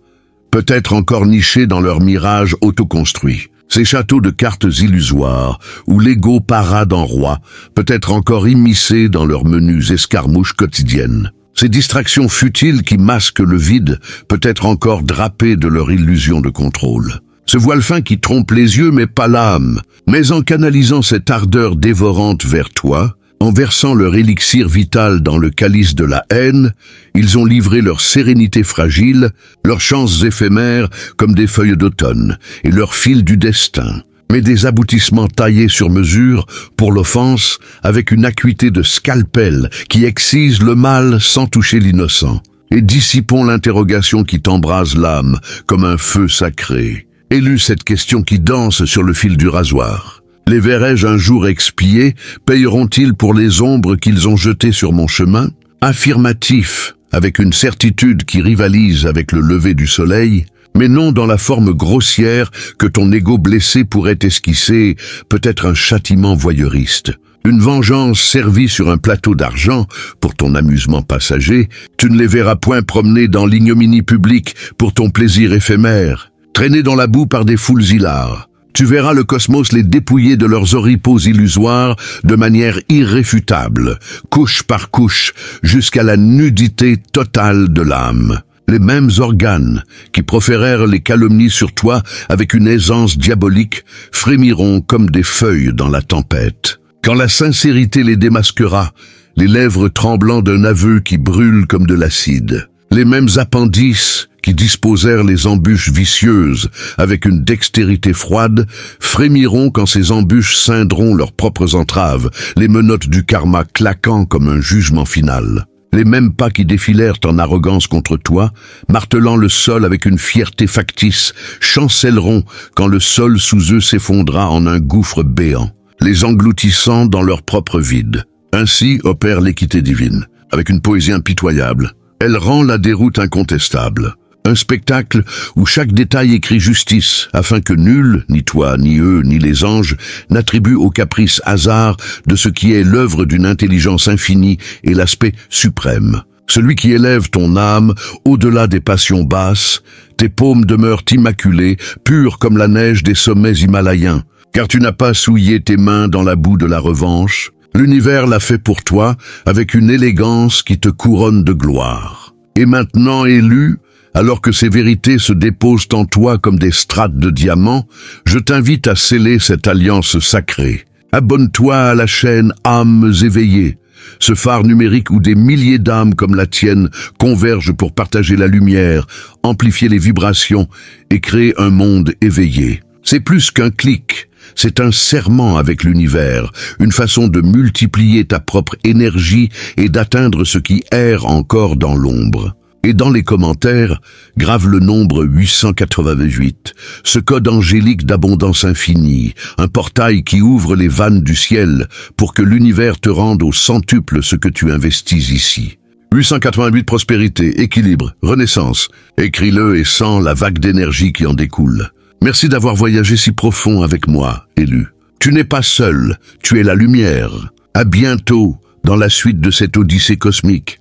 Peut-être encore nichés dans leur mirage autoconstruit. Ces châteaux de cartes illusoires, où l'ego parade en roi, peut-être encore immiscés dans leurs menus escarmouches quotidiennes. Ces distractions futiles qui masquent le vide, peut-être encore drapés de leur illusion de contrôle. Ce voile fin qui trompe les yeux mais pas l'âme. Mais en canalisant cette ardeur dévorante vers toi, En versant leur élixir vital dans le calice de la haine, ils ont livré leur sérénité fragile, leurs chances éphémères comme des feuilles d'automne, et leur fil du destin. Mais des aboutissements taillés sur mesure pour l'offense avec une acuité de scalpel qui excise le mal sans toucher l'innocent. Et dissipons l'interrogation qui t'embrase l'âme comme un feu sacré. Élu cette question qui danse sur le fil du rasoir. Les verrai-je un jour expier? Payeront-ils pour les ombres qu'ils ont jetées sur mon chemin? Affirmatif, avec une certitude qui rivalise avec le lever du soleil, mais non dans la forme grossière que ton ego blessé pourrait esquisser, peut-être un châtiment voyeuriste. Une vengeance servie sur un plateau d'argent pour ton amusement passager, tu ne les verras point promener dans l'ignominie publique pour ton plaisir éphémère, traînés dans la boue par des foules hilares. Tu verras le cosmos les dépouiller de leurs oripeaux illusoires de manière irréfutable, couche par couche, jusqu'à la nudité totale de l'âme. Les mêmes organes qui proférèrent les calomnies sur toi avec une aisance diabolique frémiront comme des feuilles dans la tempête. Quand la sincérité les démasquera, les lèvres tremblant d'un aveu qui brûle comme de l'acide. Les mêmes appendices qui disposèrent les embûches vicieuses avec une dextérité froide, frémiront quand ces embûches scindront leurs propres entraves, les menottes du karma claquant comme un jugement final. Les mêmes pas qui défilèrent en arrogance contre toi, martelant le sol avec une fierté factice, chancelleront quand le sol sous eux s'effondra en un gouffre béant, les engloutissant dans leur propre vide. Ainsi opère l'équité divine, avec une poésie impitoyable. Elle rend la déroute incontestable. Un spectacle où chaque détail écrit justice, afin que nul, ni toi, ni eux, ni les anges, n'attribue au caprice hasard de ce qui est l'œuvre d'une intelligence infinie et l'aspect suprême. Celui qui élève ton âme au-delà des passions basses, tes paumes demeurent immaculées, pures comme la neige des sommets himalayens, car tu n'as pas souillé tes mains dans la boue de la revanche. L'univers l'a fait pour toi avec une élégance qui te couronne de gloire. Et maintenant élu, alors que ces vérités se déposent en toi comme des strates de diamants, je t'invite à sceller cette alliance sacrée. Abonne-toi à la chaîne Âmes éveillées, ce phare numérique où des milliers d'âmes comme la tienne convergent pour partager la lumière, amplifier les vibrations et créer un monde éveillé. C'est plus qu'un clic, c'est un serment avec l'univers, une façon de multiplier ta propre énergie et d'atteindre ce qui erre encore dans l'ombre. Et dans les commentaires, grave le nombre 888, ce code angélique d'abondance infinie, un portail qui ouvre les vannes du ciel pour que l'univers te rende au centuple ce que tu investis ici. 888 prospérité, équilibre, renaissance. Écris-le et sens la vague d'énergie qui en découle. Merci d'avoir voyagé si profond avec moi, élu. Tu n'es pas seul, tu es la lumière. À bientôt dans la suite de cette odyssée cosmique.